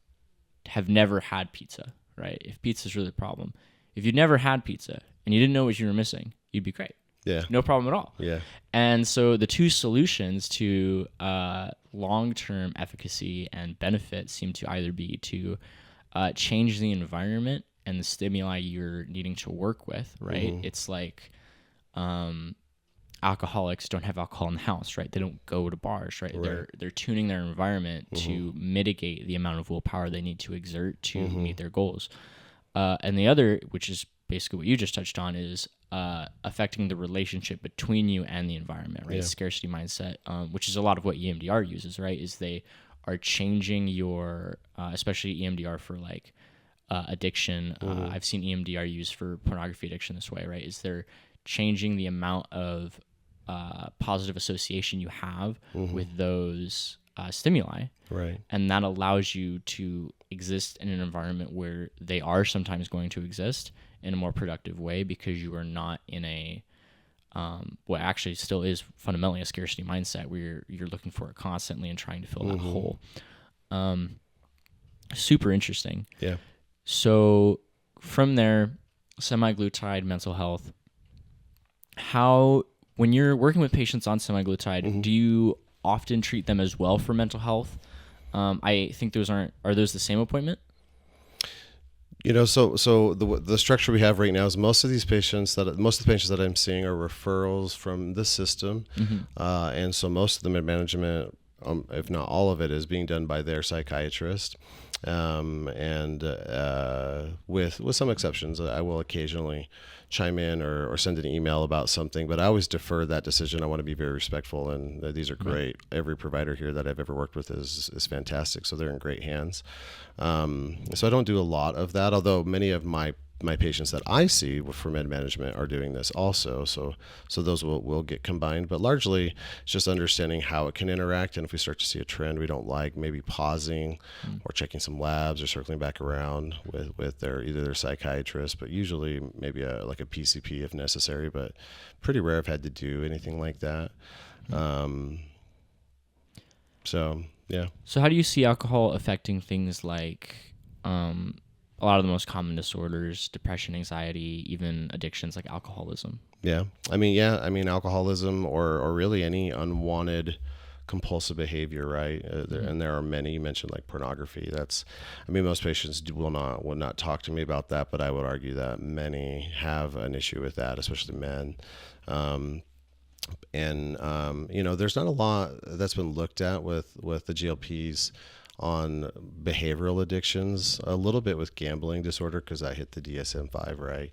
have never had pizza, right? If pizza is really the problem. If you'd never had pizza and you didn't know what you were missing, you'd be great. Yeah. No problem at all. Yeah. And so the two solutions to long-term efficacy and benefit seem to either be to change the environment and the stimuli you're needing to work with, right? It's like alcoholics don't have alcohol in the house, right? They don't go to bars, right? They're tuning their environment to mitigate the amount of willpower they need to exert to meet their goals. And the other, which is basically what you just touched on, is affecting the relationship between you and the environment, right? Scarcity mindset, which is a lot of what EMDR uses, right? Is they are changing your, especially EMDR for like addiction. I've seen EMDR used for pornography addiction this way, right? Is they're changing the amount of positive association you have with those stimuli. Right. And that allows you to exist in an environment where they are sometimes going to exist in a more productive way, because you are not in a what actually still is fundamentally a scarcity mindset where you're looking for it constantly and trying to fill that hole. Super interesting. Yeah. So from there, semaglutide, mental health. How, when you're working with patients on semaglutide, do you often treat them as well for mental health? I think are those the same appointment? You know, so the structure we have right now is most of the patients that I'm seeing are referrals from the system, and so most of the management, if not all of it, is being done by their psychiatrist, and with some exceptions, I will occasionally chime in or send an email about something, but I always defer that decision. I want to be very respectful, and these are great. Every provider here that I've ever worked with is fantastic, so they're in great hands. So I don't do a lot of that, although many of my patients that I see for med management are doing this also. So those will get combined, but largely it's just understanding how it can interact. And if we start to see a trend we don't like, maybe pausing or checking some labs or circling back around with either their psychiatrist, but usually maybe like a PCP if necessary, but pretty rare I've had to do anything like that. So yeah. So how do you see alcohol affecting things like, a lot of the most common disorders, depression, anxiety, even addictions like alcoholism? Yeah. I mean, alcoholism or really any unwanted compulsive behavior, right? And there are many. You mentioned like pornography. Most patients will not talk to me about that, but I would argue that many have an issue with that, especially men. There's not a lot that's been looked at with the GLPs on behavioral addictions, a little bit with gambling disorder because I hit the DSM-5, right?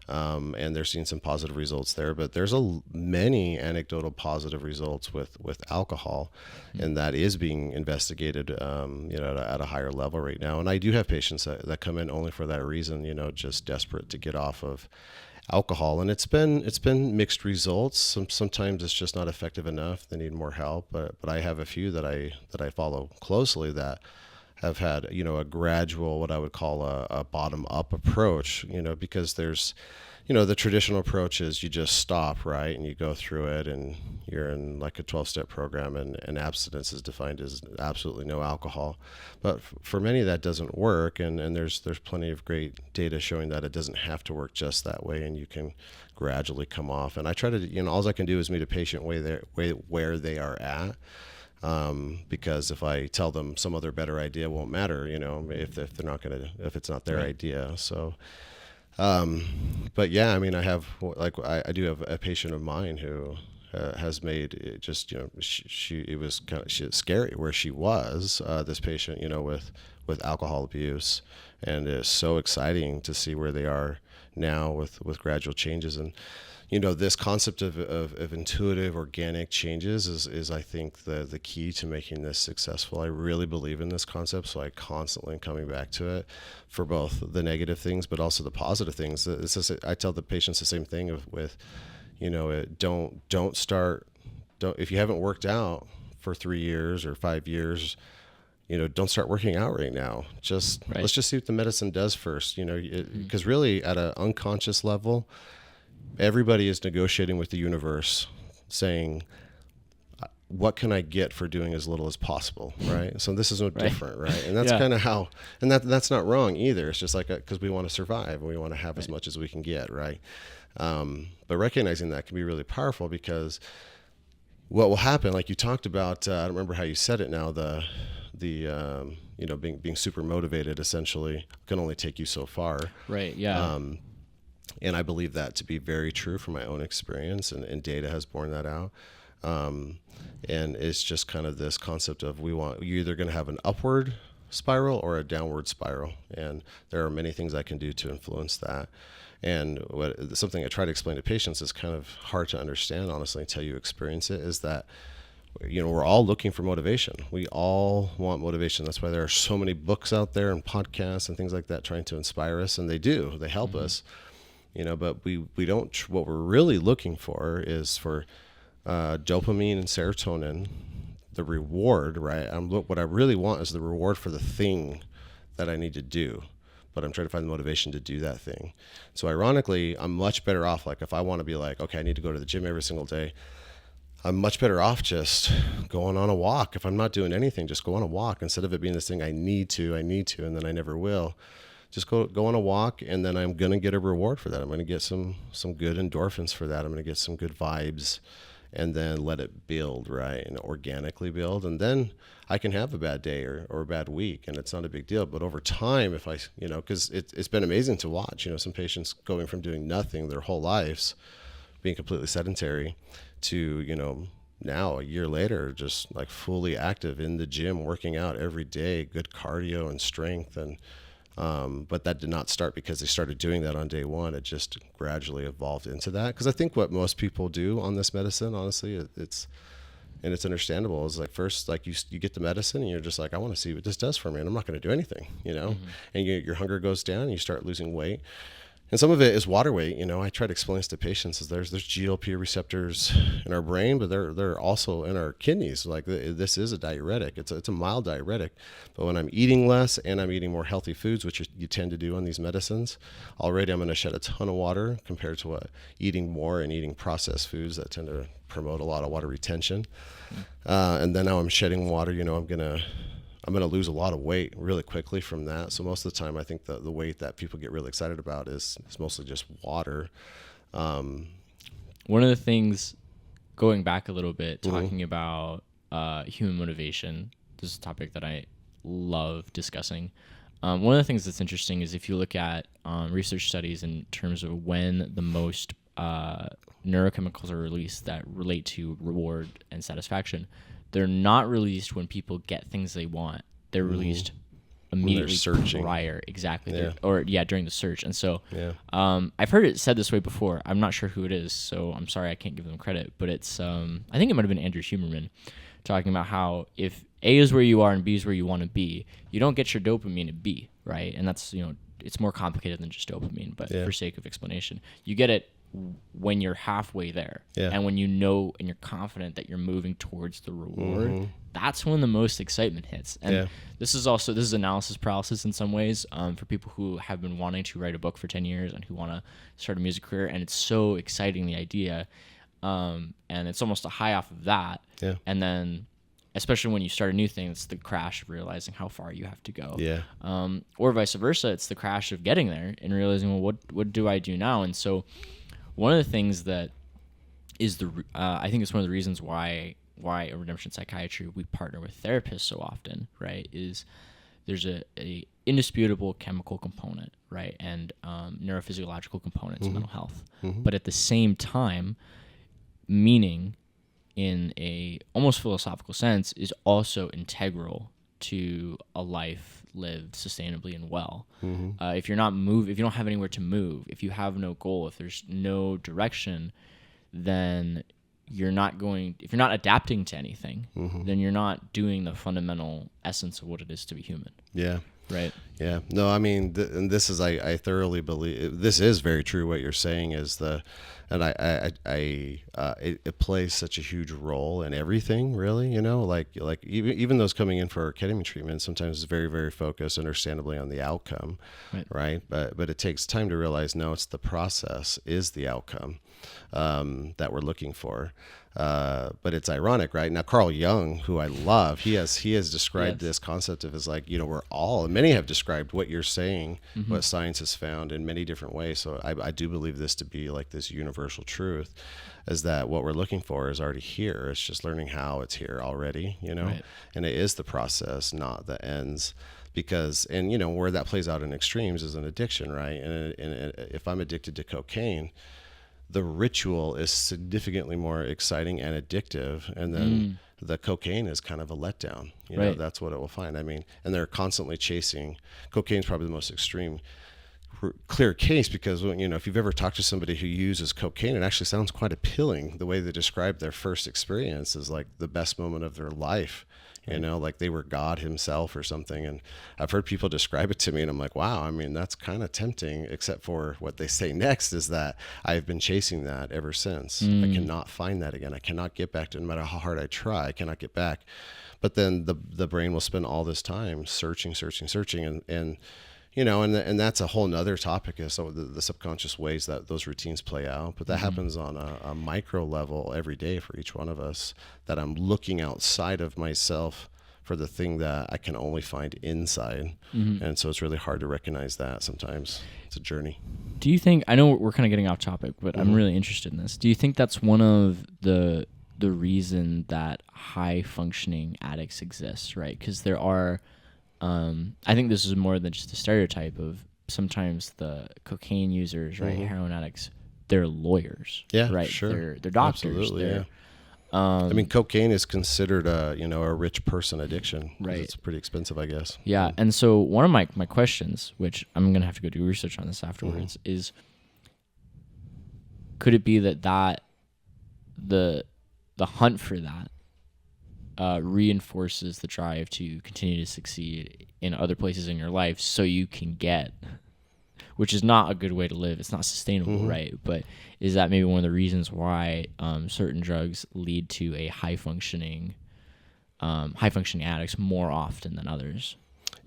And they're seeing some positive results there, but there's many anecdotal positive results with alcohol, and that is being investigated, at a higher level right now. And I do have patients that come in only for that reason, just desperate to get off of alcohol, and it's been mixed results. Sometimes it's just not effective enough. They need more help, but I have a few that I follow closely that have had, a gradual, what I would call a bottom up approach, because there's, the traditional approach is you just stop, right? And you go through it, and you're in like a 12-step program, and abstinence is defined as absolutely no alcohol. But for many, that doesn't work. And there's plenty of great data showing that it doesn't have to work just that way, and you can gradually come off. And I try to, all I can do is meet a patient where they are at. Because if I tell them some other better idea won't matter, if they're not if it's not their idea. So, but yeah, I mean, I do have a patient of mine who has made it just, it was kind of scary where she was, this patient, with alcohol abuse, and it's so exciting to see where they are now with gradual changes. And, this concept of intuitive, organic changes is I think the key to making this successful. I really believe in this concept, so I constantly am coming back to it for both the negative things, but also the positive things. I tell the patients the same thing with, if you haven't worked out for 3 years or 5 years, don't start working out right now. Let's just see what the medicine does first, because really at an unconscious level, everybody is negotiating with the universe saying, what can I get for doing as little as possible, right? So this is no different, right? And that's kind of how, and that's not wrong either. It's just like, because we want to survive and we want to have as much as we can get, right? But recognizing that can be really powerful, because what will happen, like you talked about, I don't remember how you said it now, being super motivated essentially can only take you so far. Right, yeah. And I believe that to be very true from my own experience, and data has borne that out. And it's just kind of this concept of you're either going to have an upward spiral or a downward spiral. And there are many things I can do to influence that. And something I try to explain to patients is kind of hard to understand, honestly, until you experience it, is that, we're all looking for motivation. We all want motivation. That's why there are so many books out there and podcasts and things like that trying to inspire us. And they help us. But we don't, what we're really looking for is for dopamine and serotonin, the reward, right? What I really want is the reward for the thing that I need to do, but I'm trying to find the motivation to do that thing. So ironically, I'm much better off, like if I want to be like, okay, I need to go to the gym every single day, I'm much better off just going on a walk. If I'm not doing anything, just go on a walk, instead of it being this thing I need to, and then I never will. Just go on a walk, and then I'm going to get a reward for that. I'm going to get some good endorphins for that. I'm going to get some good vibes, and then let it build, right? And organically build. And then I can have a bad day or a bad week, and it's not a big deal. But over time, if I, because it's been amazing to watch, some patients going from doing nothing their whole lives, being completely sedentary, to, now a year later, just like fully active in the gym, working out every day, good cardio and strength. And but that did not start because they started doing that on day one. It just gradually evolved into that. Because I think what most people do on this medicine, honestly, it's understandable, is like first, like you get the medicine and you're just like, I want to see what this does for me, and I'm not going to do anything, and your hunger goes down and you start losing weight. And some of it is water weight. I try to explain this to patients, is there's GLP receptors in our brain, but they're also in our kidneys. Like this is a diuretic. It's a mild diuretic. But when I'm eating less and I'm eating more healthy foods, which you tend to do on these medicines, already I'm going to shed a ton of water compared to eating more and eating processed foods that tend to promote a lot of water retention. And then now I'm shedding water. I'm going to lose a lot of weight really quickly from that. So most of the time, I think the weight that people get really excited about is mostly just water. One of the things, going back a little bit, talking about human motivation, this is a topic that I love discussing. One of the things that's interesting is if you look at research studies in terms of when the most neurochemicals are released that relate to reward and satisfaction, they're not released when people get things they want. They're released immediately prior. Exactly. Yeah. During the search. And so I've heard it said this way before. I'm not sure who it is, so I'm sorry I can't give them credit. But it's I think it might have been Andrew Huberman talking about how if A is where you are and B is where you want to be, you don't get your dopamine at B, right? And that's, it's more complicated than just dopamine, but for sake of explanation, you get it when you're halfway there, and when you know and you're confident that you're moving towards the reward, that's when the most excitement hits. And this is analysis paralysis in some ways, for people who have been wanting to write a book for 10 years and who want to start a music career, and it's so exciting, the idea, and it's almost a high off of that, and then especially when you start a new thing, it's the crash of realizing how far you have to go. Or vice versa, it's the crash of getting there and realizing, well, what do I do now? And so one of the things that is I think it's one of the reasons why at Redemption Psychiatry we partner with therapists so often, right, is there's a indisputable chemical component, right, and neurophysiological component to mental health. But at the same time, meaning in a almost philosophical sense is also integral to a life lived sustainably and well. If you're not if you don't have anywhere to move, if you have no goal, if there's no direction, then if you're not adapting to anything, then you're not doing the fundamental essence of what it is to be human. Right. Yeah. No, I mean, and this is, I thoroughly believe this is very true. What you're saying is it plays such a huge role in everything, really, you know, like even those coming in for ketamine treatment, sometimes it's very, very focused, understandably, on the outcome. Right. But it takes time to realize, no, it's the process is the outcome, that we're looking for. But it's ironic, right? Now, Carl Jung, who I love, he has described this concept of as like, you know, we're all, and many have described what you're saying, what science has found in many different ways. So I do believe this to be like this universal truth, is that what we're looking for is already here. It's just learning how it's here already, you know, and it is the process, not the ends. Because, and you know, where that plays out in extremes is an addiction, right? And if I'm addicted to cocaine, the ritual is significantly more exciting and addictive, and then the cocaine is kind of a letdown. You know, that's what it will find. I mean, and they're constantly chasing. Cocaine is probably the most extreme, clear case, because, you know, if you've ever talked to somebody who uses cocaine, it actually sounds quite appealing. The way they describe their first experience is like the best moment of their life. You know, like they were God himself or something. And I've heard people describe it to me, and I'm like, wow, I mean, that's kind of tempting, except for what they say next is that I've been chasing that ever since. I cannot find that again. I cannot get back to it. No matter how hard I try, I cannot get back. But then the brain will spend all this time searching, and you know, and that's a whole nother topic, is so the subconscious ways that those routines play out. But that happens on a micro level every day for each one of us, that I'm looking outside of myself for the thing that I can only find inside. And so it's really hard to recognize that sometimes. It's a journey. Do you think, I know we're kind of getting off topic, but I'm really interested in this. Do you think that's one of the reason that high functioning addicts exist, right? Because there are, I think this is more than just a stereotype of sometimes the cocaine users, right? Heroin addicts, they're lawyers, right? Sure. They're doctors. Absolutely, I mean, cocaine is considered a rich person addiction. Right. It's pretty expensive, I guess. Yeah. And so one of my questions, which I'm going to have to go do research on this afterwards, is could it be that the hunt for that reinforces the drive to continue to succeed in other places in your life, so you can get, which is not a good way to live. It's not sustainable, right? But is that maybe one of the reasons why certain drugs lead to a high functioning addicts more often than others?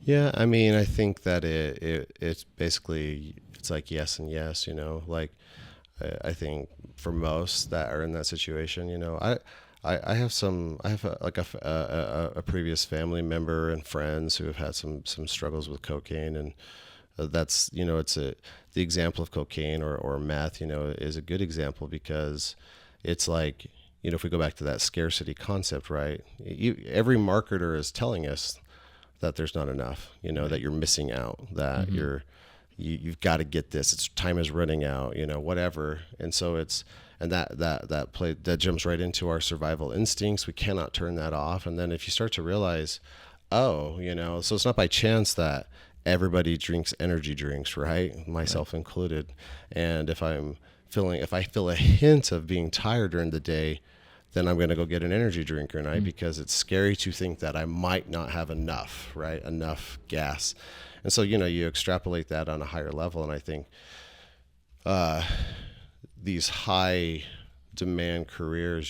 Yeah, I mean, I think that it's basically, it's like yes and yes, you know, like I think for most that are in that situation, you know, I have a previous family member and friends who have had some struggles with cocaine, and that's, you know, the example of cocaine or meth, you know, is a good example, because it's like, you know, if we go back to that scarcity concept, right? Every marketer is telling us that there's not enough, you know, that you're missing out, that you've got to get this. It's time is running out, you know, whatever. And so that jumps right into our survival instincts. We cannot turn that off. And then if you start to realize, oh, you know, so it's not by chance that everybody drinks energy drinks, right? Myself included. And if I feel a hint of being tired during the day, then I'm going to go get an energy drink, right? Because it's scary to think that I might not have enough, right? Enough gas. And so, you know, you extrapolate that on a higher level. And I think, these high demand careers,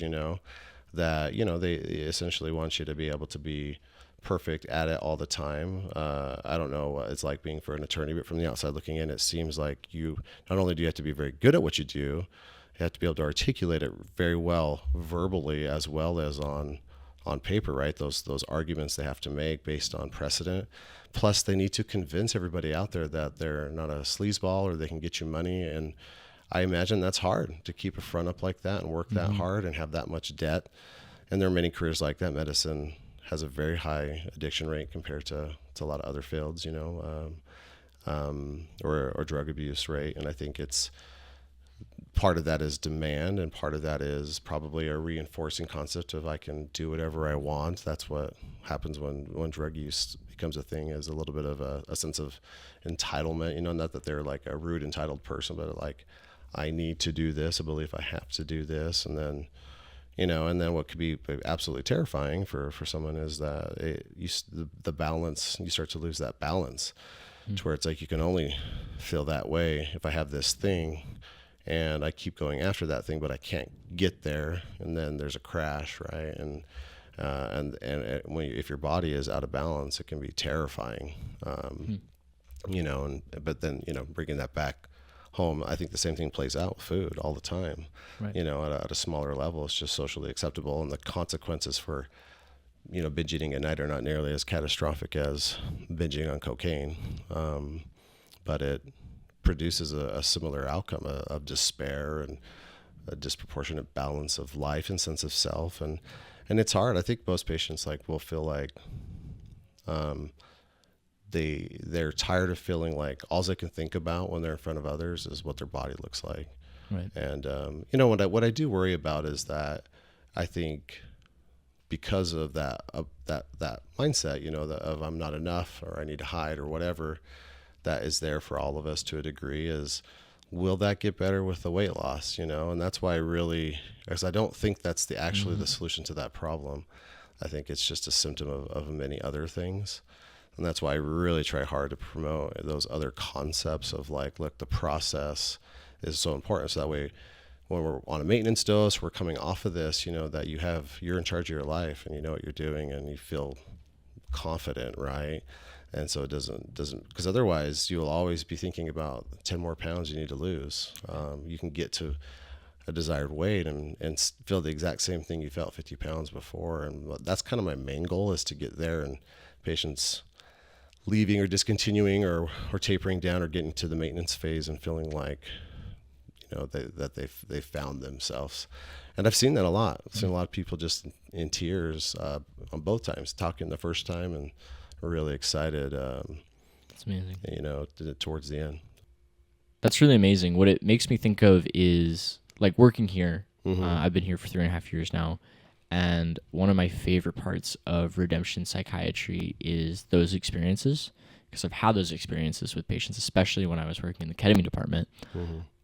that, they essentially want you to be able to be perfect at it all the time. I don't know what it's like being for an attorney, but from the outside looking in, it seems like you not only do you have to be very good at what you do, you have to be able to articulate it very well verbally as well as on paper, right? Those arguments they have to make based on precedent. Plus, they need to convince everybody out there that they're not a sleazeball or they can get you money. And I imagine that's hard to keep a front up like that and work that hard and have that much debt. And there are many careers like that. Medicine has a very high addiction rate compared to a lot of other fields, or drug abuse rate. And I think it's part of that is demand, and part of that is probably a reinforcing concept of I can do whatever I want. That's what happens when drug use becomes a thing, is a little bit of a sense of entitlement, not that they're like a rude entitled person, but like, I need to do this, I believe I have to do this. And then, and then what could be absolutely terrifying for someone is that the balance, you start to lose that balance to where it's like, you can only feel that way if I have this thing and I keep going after that thing, but I can't get there. And then there's a crash, right? And if your body is out of balance, it can be terrifying. But then, bringing that back home, I think the same thing plays out with food all the time, right? At a smaller level, it's just socially acceptable, and the consequences for, binge eating at night are not nearly as catastrophic as binging on cocaine. But it produces a similar outcome of despair and a disproportionate balance of life and sense of self. And it's hard. I think most patients will feel like, they're tired of feeling like all they can think about when they're in front of others is what their body looks like. Right. And, what I do worry about is that I think because of that mindset, of I'm not enough or I need to hide or whatever that is there for all of us to a degree, is will that get better with the weight loss, and that's why because I don't think that's actually the solution to that problem. I think it's just a symptom of many other things. And that's why I really try hard to promote those other concepts of look, the process is so important. So that way, when we're on a maintenance dose, we're coming off of this, that you're in charge of your life and you know what you're doing and you feel confident, right? And so it doesn't, because otherwise you'll always be thinking about 10 more pounds you need to lose. You can get to a desired weight and feel the exact same thing you felt 50 pounds before. And that's kind of my main goal, is to get there, and patients leaving or discontinuing or tapering down or getting to the maintenance phase and feeling like, that they've found themselves. And I've seen that a lot. I've seen a lot of people just in tears on both times, talking the first time and really excited. That's amazing. Towards the end. That's really amazing. What it makes me think of is working here. I've been here for 3.5 years now. And one of my favorite parts of Redemption Psychiatry is those experiences, because I've had those experiences with patients, especially when I was working in the ketamine department,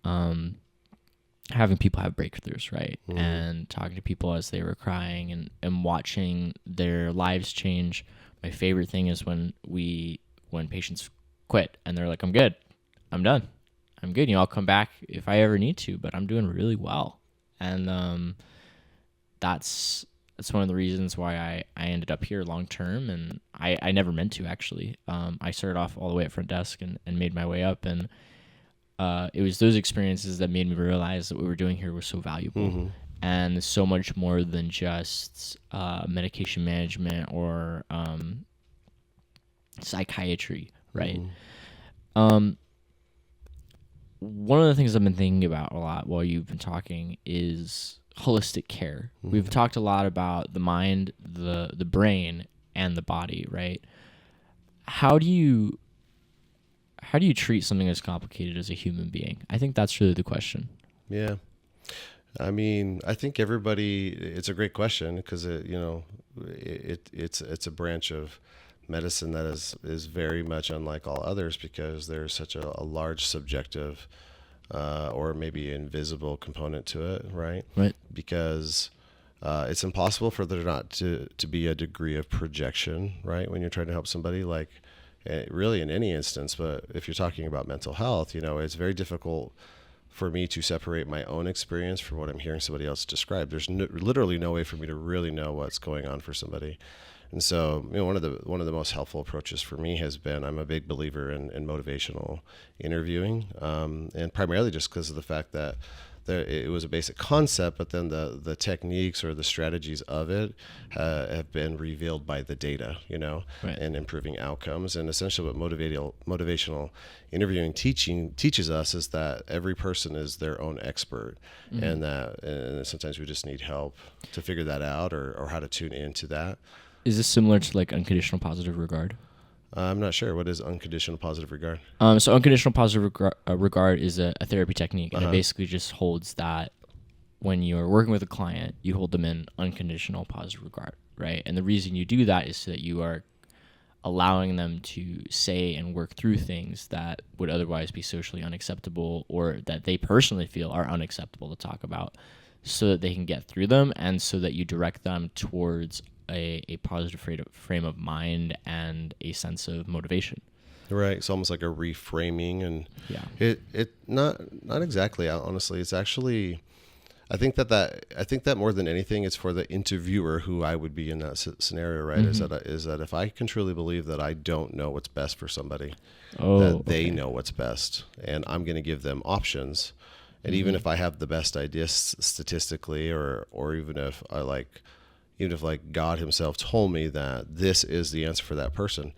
having people have breakthroughs, right? And talking to people as they were crying and watching their lives change. My favorite thing is when patients quit and they're like, I'm good. I'm done. I'm good. I'll come back if I ever need to, but I'm doing really well. And that's one of the reasons why I ended up here long term, and I never meant to, actually. I started off all the way at front desk and made my way up, and it was those experiences that made me realize that what we were doing here was so valuable, and so much more than just medication management or psychiatry, right? One of the things I've been thinking about a lot while you've been talking is holistic care. We've talked a lot about the mind, the brain, and the body, right? How do you treat something as complicated as a human being? I think that's really the question. Yeah. I mean, I think it's a great question, because it's a branch of medicine that is very much unlike all others, because there's such a large subjective or maybe invisible component to it, right? Right. Because it's impossible for there not to be a degree of projection, right? When you're trying to help somebody, really in any instance, but if you're talking about mental health, it's very difficult for me to separate my own experience from what I'm hearing somebody else describe. There's literally no way for me to really know what's going on for somebody. And so, one of the most helpful approaches for me has been, I'm a big believer in motivational interviewing, and primarily just because of the fact that it was a basic concept, but then the techniques or the strategies of it have been revealed by the data, right. and improving outcomes. And essentially what motivational interviewing teaches us is that every person is their own expert, and sometimes we just need help to figure that out or how to tune into that. Is this similar to like unconditional positive regard? I'm not sure. What is unconditional positive regard? So unconditional positive regard is a therapy technique, and it basically just holds that when you're working with a client, you hold them in unconditional positive regard, right? And the reason you do that is so that you are allowing them to say and work through things that would otherwise be socially unacceptable or that they personally feel are unacceptable to talk about, so that they can get through them, and so that you direct them towards a positive frame of mind and a sense of motivation. Right. It's almost like a reframing, and yeah, it not exactly. Honestly, it's actually, I think that more than anything, it's for the interviewer, who I would be in that scenario, right? Is that if I can truly believe that I don't know what's best for somebody, that they know what's best, and I'm going to give them options, and even if I have the best idea statistically, or even if God himself told me that this is the answer for that person,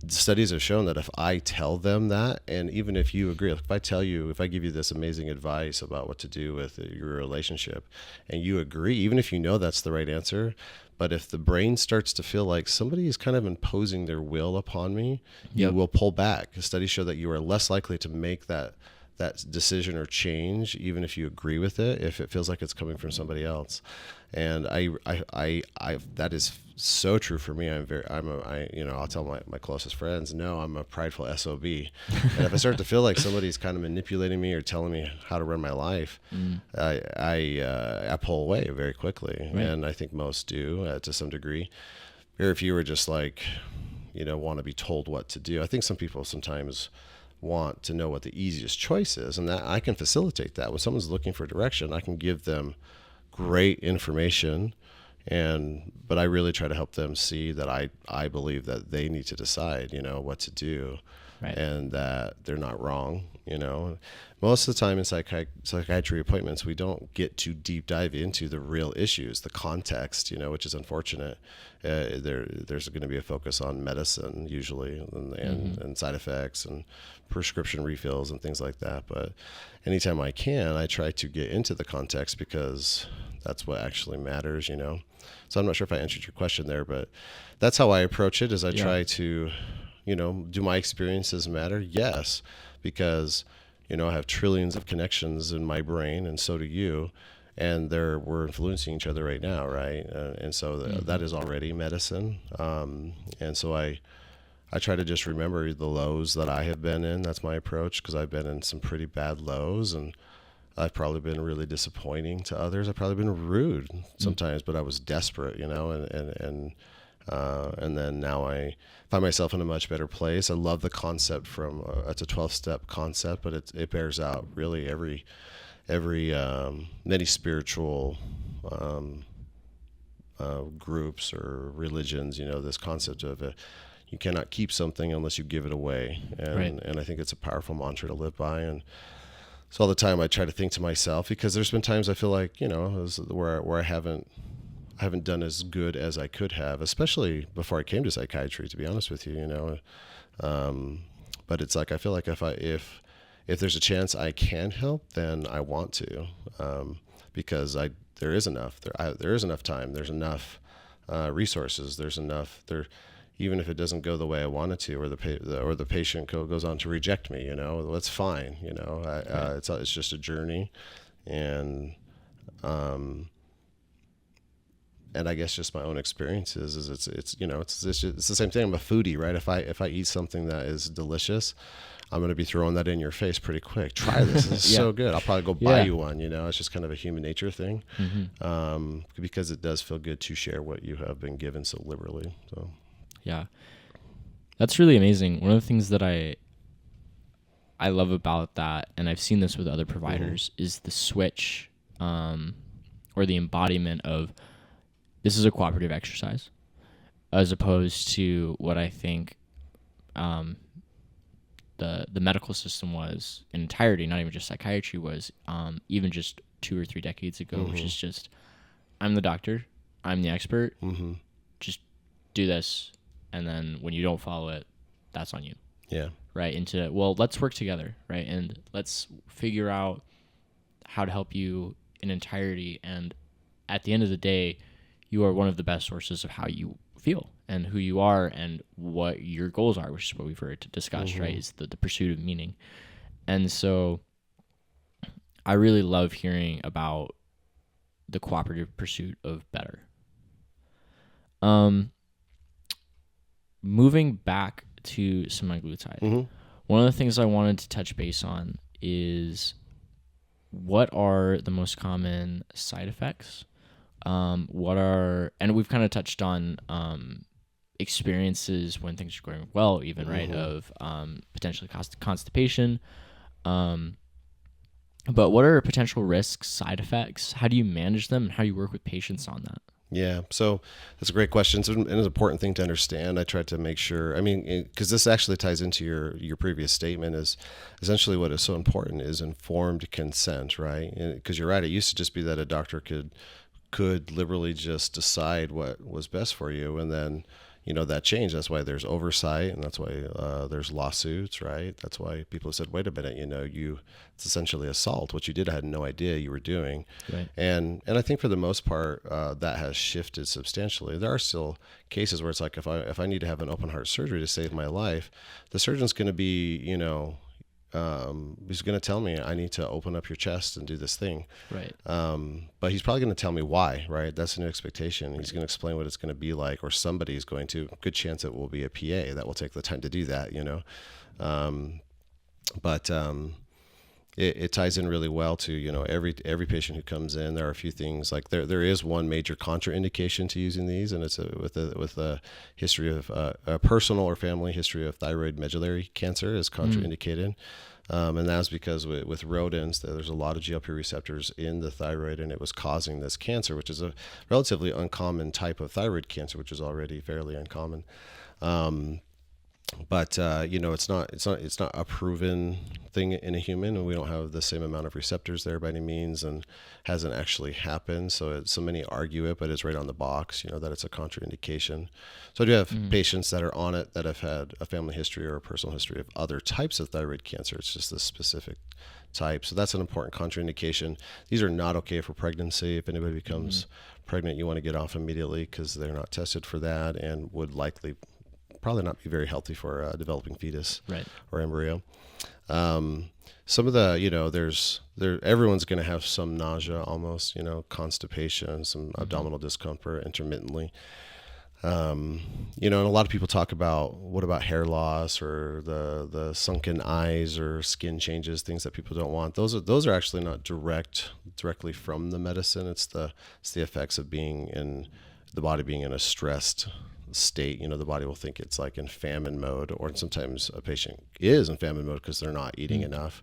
studies have shown that if I tell them that, and even if you agree, if I give you this amazing advice about what to do with your relationship, and you agree, even if you know that's the right answer, but if the brain starts to feel like somebody is kind of imposing their will upon me, you will pull back. Studies show that you are less likely to make that decision or change, even if you agree with it, if it feels like it's coming from somebody else. And I that is so true for me. I'll tell my closest friends, no, I'm a prideful SOB. And if I start to feel like somebody's kind of manipulating me or telling me how to run my life, I pull away very quickly. Right. And I think most do to some degree. Or if you were just like, want to be told what to do. I think some people sometimes want to know what the easiest choice is, and that I can facilitate that. When someone's looking for direction, I can give them great information, but I really try to help them see that I believe that they need to decide, what to do, right, and that they're not wrong. Most of the time in psychiatry appointments, we don't get too deep dive into the real issues, the context, which is unfortunate. There's going to be a focus on medicine usually, and side effects and prescription refills and things like that. But anytime I can, I try to get into the context, because that's what actually matters, So I'm not sure if I answered your question there, but that's how I approach it. Is I try to, do my experiences matter? Yes, because I have trillions of connections in my brain, and so do you, and we're influencing each other right now, right? And so that is already medicine. And so I try to just remember the lows that I have been in. That's my approach, because I've been in some pretty bad lows, and I've probably been really disappointing to others. I've probably been rude sometimes, but I was desperate, and then now I find myself in a much better place. I love the concept it's a 12-step concept, but it bears out really every many spiritual groups or religions, this concept of you cannot keep something unless you give it away. And I think it's a powerful mantra to live by. And so all the time I try to think to myself, because there's been times I feel like, where I haven't done as good as I could have, especially before I came to psychiatry, to be honest with you, but it's like, I feel like if there's a chance I can help, then I want to, because there is enough time, there's enough resources, there's enough there. Even if it doesn't go the way I want it to, or the patient goes on to reject me, that's fine. It's just a journey, and I guess just my own experiences is it's the same thing. I'm a foodie, right? If I eat something that is delicious, I'm going to be throwing that in your face pretty quick. Try this. This is so good. I'll probably go buy you one. It's just kind of a human nature thing, because it does feel good to share what you have been given so liberally. So. Yeah, that's really amazing. One of the things that I I love about that, and I've seen this with other providers, is the switch or the embodiment of this is a cooperative exercise, as opposed to what I think the medical system was in entirety, not even just psychiatry, was even just 2 or 3 decades ago, which is just, I'm the doctor, I'm the expert, just do this, and then when you don't follow it, that's on you. Yeah. Right, into, well, let's work together, right, and let's figure out how to help you in entirety, and at the end of the day, you are one of the best sources of how you feel and who you are and what your goals are, which is what we've heard to discuss, right, is the pursuit of meaning. And so I really love hearing about the cooperative pursuit of better. Moving back to semaglutide, one of the things I wanted to touch base on is what are the most common side effects? And we've kind of touched on experiences when things are going well, even, right, of potentially constipation. But what are potential risks, side effects? How do you manage them, and how do you work with patients on that? Yeah, so that's a great question. So, and it's an important thing to understand. I tried to make sure, because this actually ties into your previous statement, is essentially what is so important is informed consent, right? Because you're right, it used to just be that a doctor could liberally just decide what was best for you, and then that changed. That's why there's oversight, and that's why there's lawsuits, right? That's why people have said, wait a minute, it's essentially assault. What you did, I had no idea you were doing. Right. And I think for the most part, that has shifted substantially. There are still cases where it's like, if I need to have an open heart surgery to save my life, the surgeon's going to be, he's going to tell me I need to open up your chest and do this thing. Right. But he's probably going to tell me why, right? That's an expectation. He's going to explain what it's going to be like, or somebody's going to. Good chance it will be a PA that will take the time to do that, It ties in really well to, every patient who comes in. There are a few things, like there is one major contraindication to using these, and it's with a history of a personal or family history of thyroid medullary cancer is contraindicated. And that's because with rodents, there's a lot of GLP receptors in the thyroid, and it was causing this cancer, which is a relatively uncommon type of thyroid cancer, which is already fairly uncommon. But it's not a proven thing in a human, and we don't have the same amount of receptors there by any means, and hasn't actually happened. So many argue it, but it's right on the box, that it's a contraindication. So I do have patients that are on it that have had a family history or a personal history of other types of thyroid cancer. It's just this specific type. So that's an important contraindication. These are not okay for pregnancy. If anybody becomes pregnant, you want to get off immediately because they're not tested for that, and would likely probably not be very healthy for a developing fetus, right, or embryo. Some of the, everyone's going to have some nausea, almost, constipation, some abdominal discomfort intermittently. And a lot of people talk about, what about hair loss or the sunken eyes or skin changes, things that people don't want. Those are actually not directly from the medicine. It's the effects of the body being in a stressed state. The body will think it's like in famine mode, or sometimes a patient is in famine mode because they're not eating enough.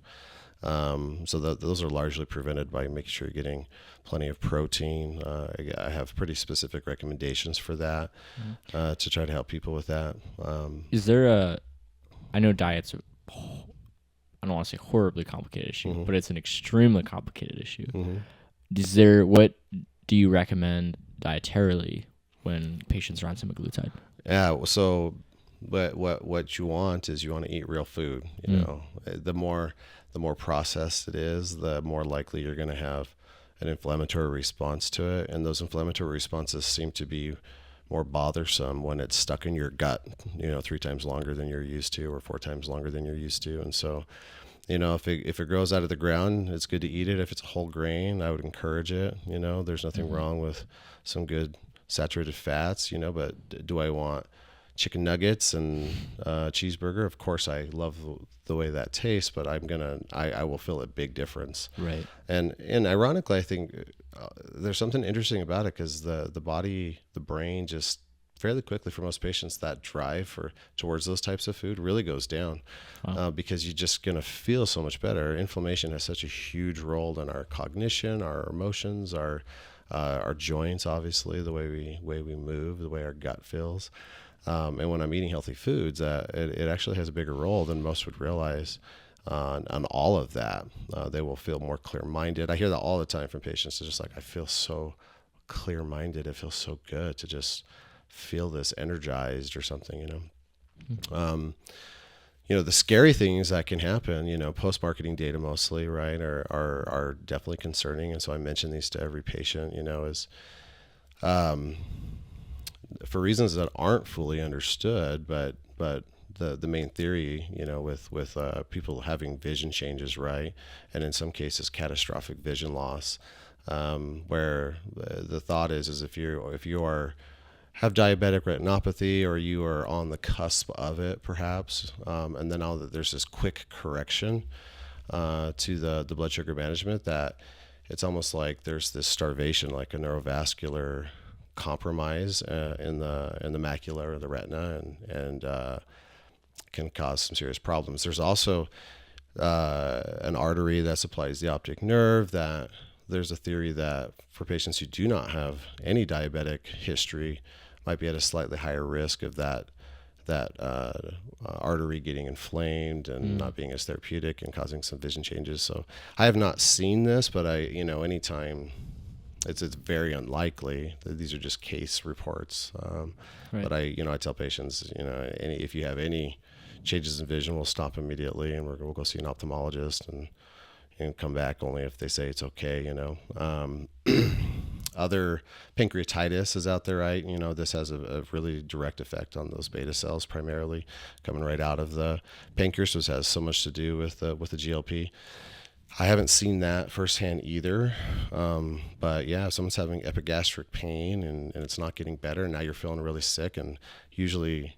So those are largely prevented by making sure you're getting plenty of protein. I have pretty specific recommendations for that, to try to help people with that. Is there I know diet's I don't want to say horribly complicated issue, but it's an extremely complicated issue. What do you recommend dietarily when patients are on semaglutide? Yeah, so what you want is, you want to eat real food. The more processed it is, the more likely you're going to have an inflammatory response to it, and those inflammatory responses seem to be more bothersome when it's stuck in your gut, 3 times longer than you're used to, or 4 times longer than you're used to. And so, if it grows out of the ground, it's good to eat it. If it's a whole grain, I would encourage it. There's nothing wrong with some good saturated fats, but do I want chicken nuggets and cheeseburger? Of course, I love the way that tastes, but I will feel a big difference. Right. And ironically, I think there's something interesting about it, because the body, the brain just fairly quickly for most patients, that drive towards those types of food really goes down. Wow. Because you're just going to feel so much better. Inflammation has such a huge role in our cognition, our emotions, our joints, obviously, the way we move, the way our gut feels. And when I'm eating healthy foods, it actually has a bigger role than most would realize on all of that. They will feel more clear-minded. I hear that all the time from patients. It's just like, I feel so clear-minded. It feels so good to just feel this energized or something, the scary things that can happen, post-marketing data mostly, right, are definitely concerning. And so I mention these to every patient, is for reasons that aren't fully understood, but the main theory, with people having vision changes, right, and in some cases catastrophic vision loss, where the thought is if you have diabetic retinopathy, or you are on the cusp of it, perhaps, and then now that there's this quick correction to the blood sugar management, that it's almost like there's this starvation, like a neurovascular compromise in the macula or the retina, and can cause some serious problems. There's also an artery that supplies the optic nerve, that there's a theory that for patients who do not have any diabetic history might be at a slightly higher risk of that artery getting inflamed and not being as therapeutic and causing some vision changes. So I have not seen this, but anytime it's very unlikely. These are just case reports. Right. But I tell patients, if you have any changes in vision, we'll stop immediately, and we'll go see an ophthalmologist and come back only if they say it's okay. Other pancreatitis is out there, right? This has a really direct effect on those beta cells, primarily coming right out of the pancreas, which has so much to do with the GLP. I haven't seen that firsthand either. But yeah, if someone's having epigastric pain and it's not getting better, and now you're feeling really sick, and usually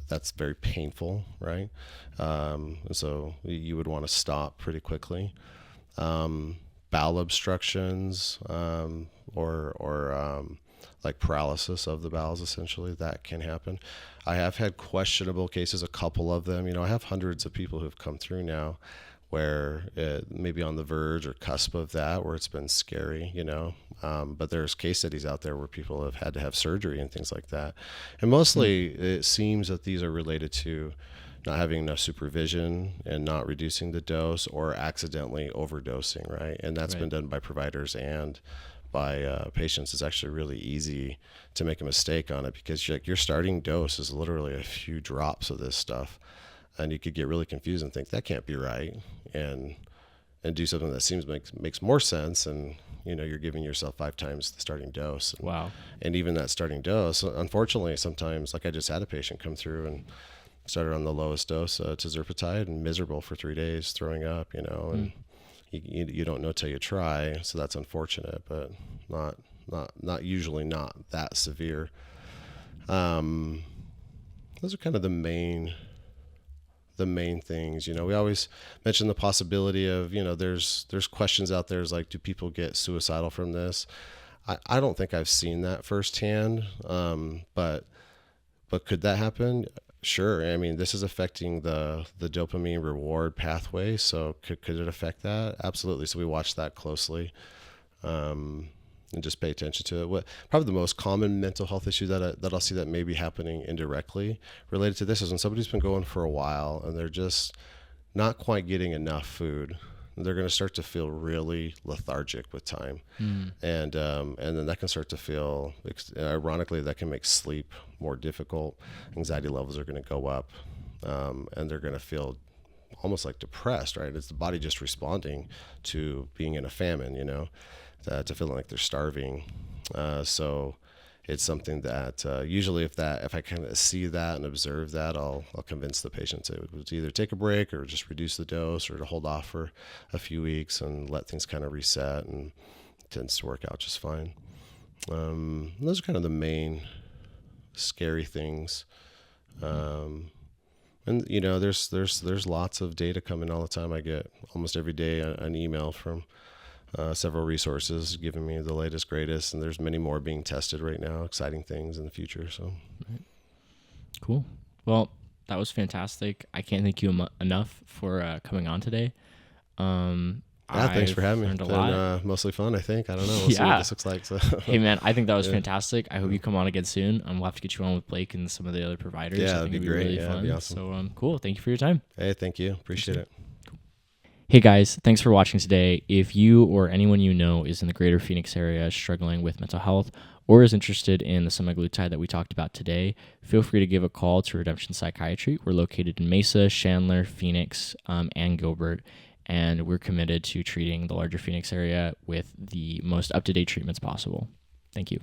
that's very painful, right? So you would want to stop pretty quickly. Bowel obstructions, or like paralysis of the bowels, essentially, that can happen. I have had questionable cases, a couple of them. I have hundreds of people who've come through now where it may be on the verge or cusp of that, where it's been scary, but there's case studies out there where people have had to have surgery and things like that. And mostly it seems that these are related to not having enough supervision and not reducing the dose, or accidentally overdosing, right? And that's been done by providers and by patients. It's actually really easy to make a mistake on it, because your starting dose is literally a few drops of this stuff, and you could get really confused and think that can't be right, and do something that seems makes more sense, and you're giving yourself 5 times the starting dose. Wow. And even that starting dose, unfortunately, sometimes, like I just had a patient come through and started on the lowest dose to tirzepatide, and miserable for 3 days, throwing up, and you don't know till you try. So that's unfortunate, but not usually not that severe. Those are kind of the main things. We always mention the possibility of, there's questions out there, is like, do people get suicidal from this? I don't think I've seen that firsthand, but could that happen? Sure. I mean, this is affecting the dopamine reward pathway. So could it affect that? Absolutely. So we watch that closely, and just pay attention to it. Probably the most common mental health issue that I'll see that may be happening indirectly related to this is when somebody's been going for a while and they're just not quite getting enough food. They're going to start to feel really lethargic with time. And then that can start to feel, ironically, that can make sleep more difficult. Anxiety levels are going to go up, and they're going to feel almost like depressed, right? It's the body just responding to being in a famine, to feeling like they're starving. So it's something that usually if I kind of see that and observe that, I'll convince the patient to either take a break or just reduce the dose, or to hold off for a few weeks and let things kind of reset, and it tends to work out just fine. Those are kind of the main scary things. And there's lots of data coming all the time. I get almost every day an email from several resources giving me the latest, greatest, and there's many more being tested right now, exciting things in the future. So, Cool. Well, that was fantastic. I can't thank you enough for coming on today. Thanks for having me. It's been mostly fun, I think. I don't know. We'll see what this looks like. So. Hey, man, I think that was fantastic. I hope you come on again soon. We'll have to get you on with Blake and some of the other providers. Yeah, that'd be great. Really fun. That'd be awesome. So, cool. Thank you for your time. Hey, thank you. Appreciate it. Hey guys, thanks for watching today. If you or anyone you know is in the greater Phoenix area struggling with mental health or is interested in the semaglutide that we talked about today, feel free to give a call to Redemption Psychiatry. We're located in Mesa, Chandler, Phoenix, and Gilbert, and we're committed to treating the larger Phoenix area with the most up-to-date treatments possible. Thank you.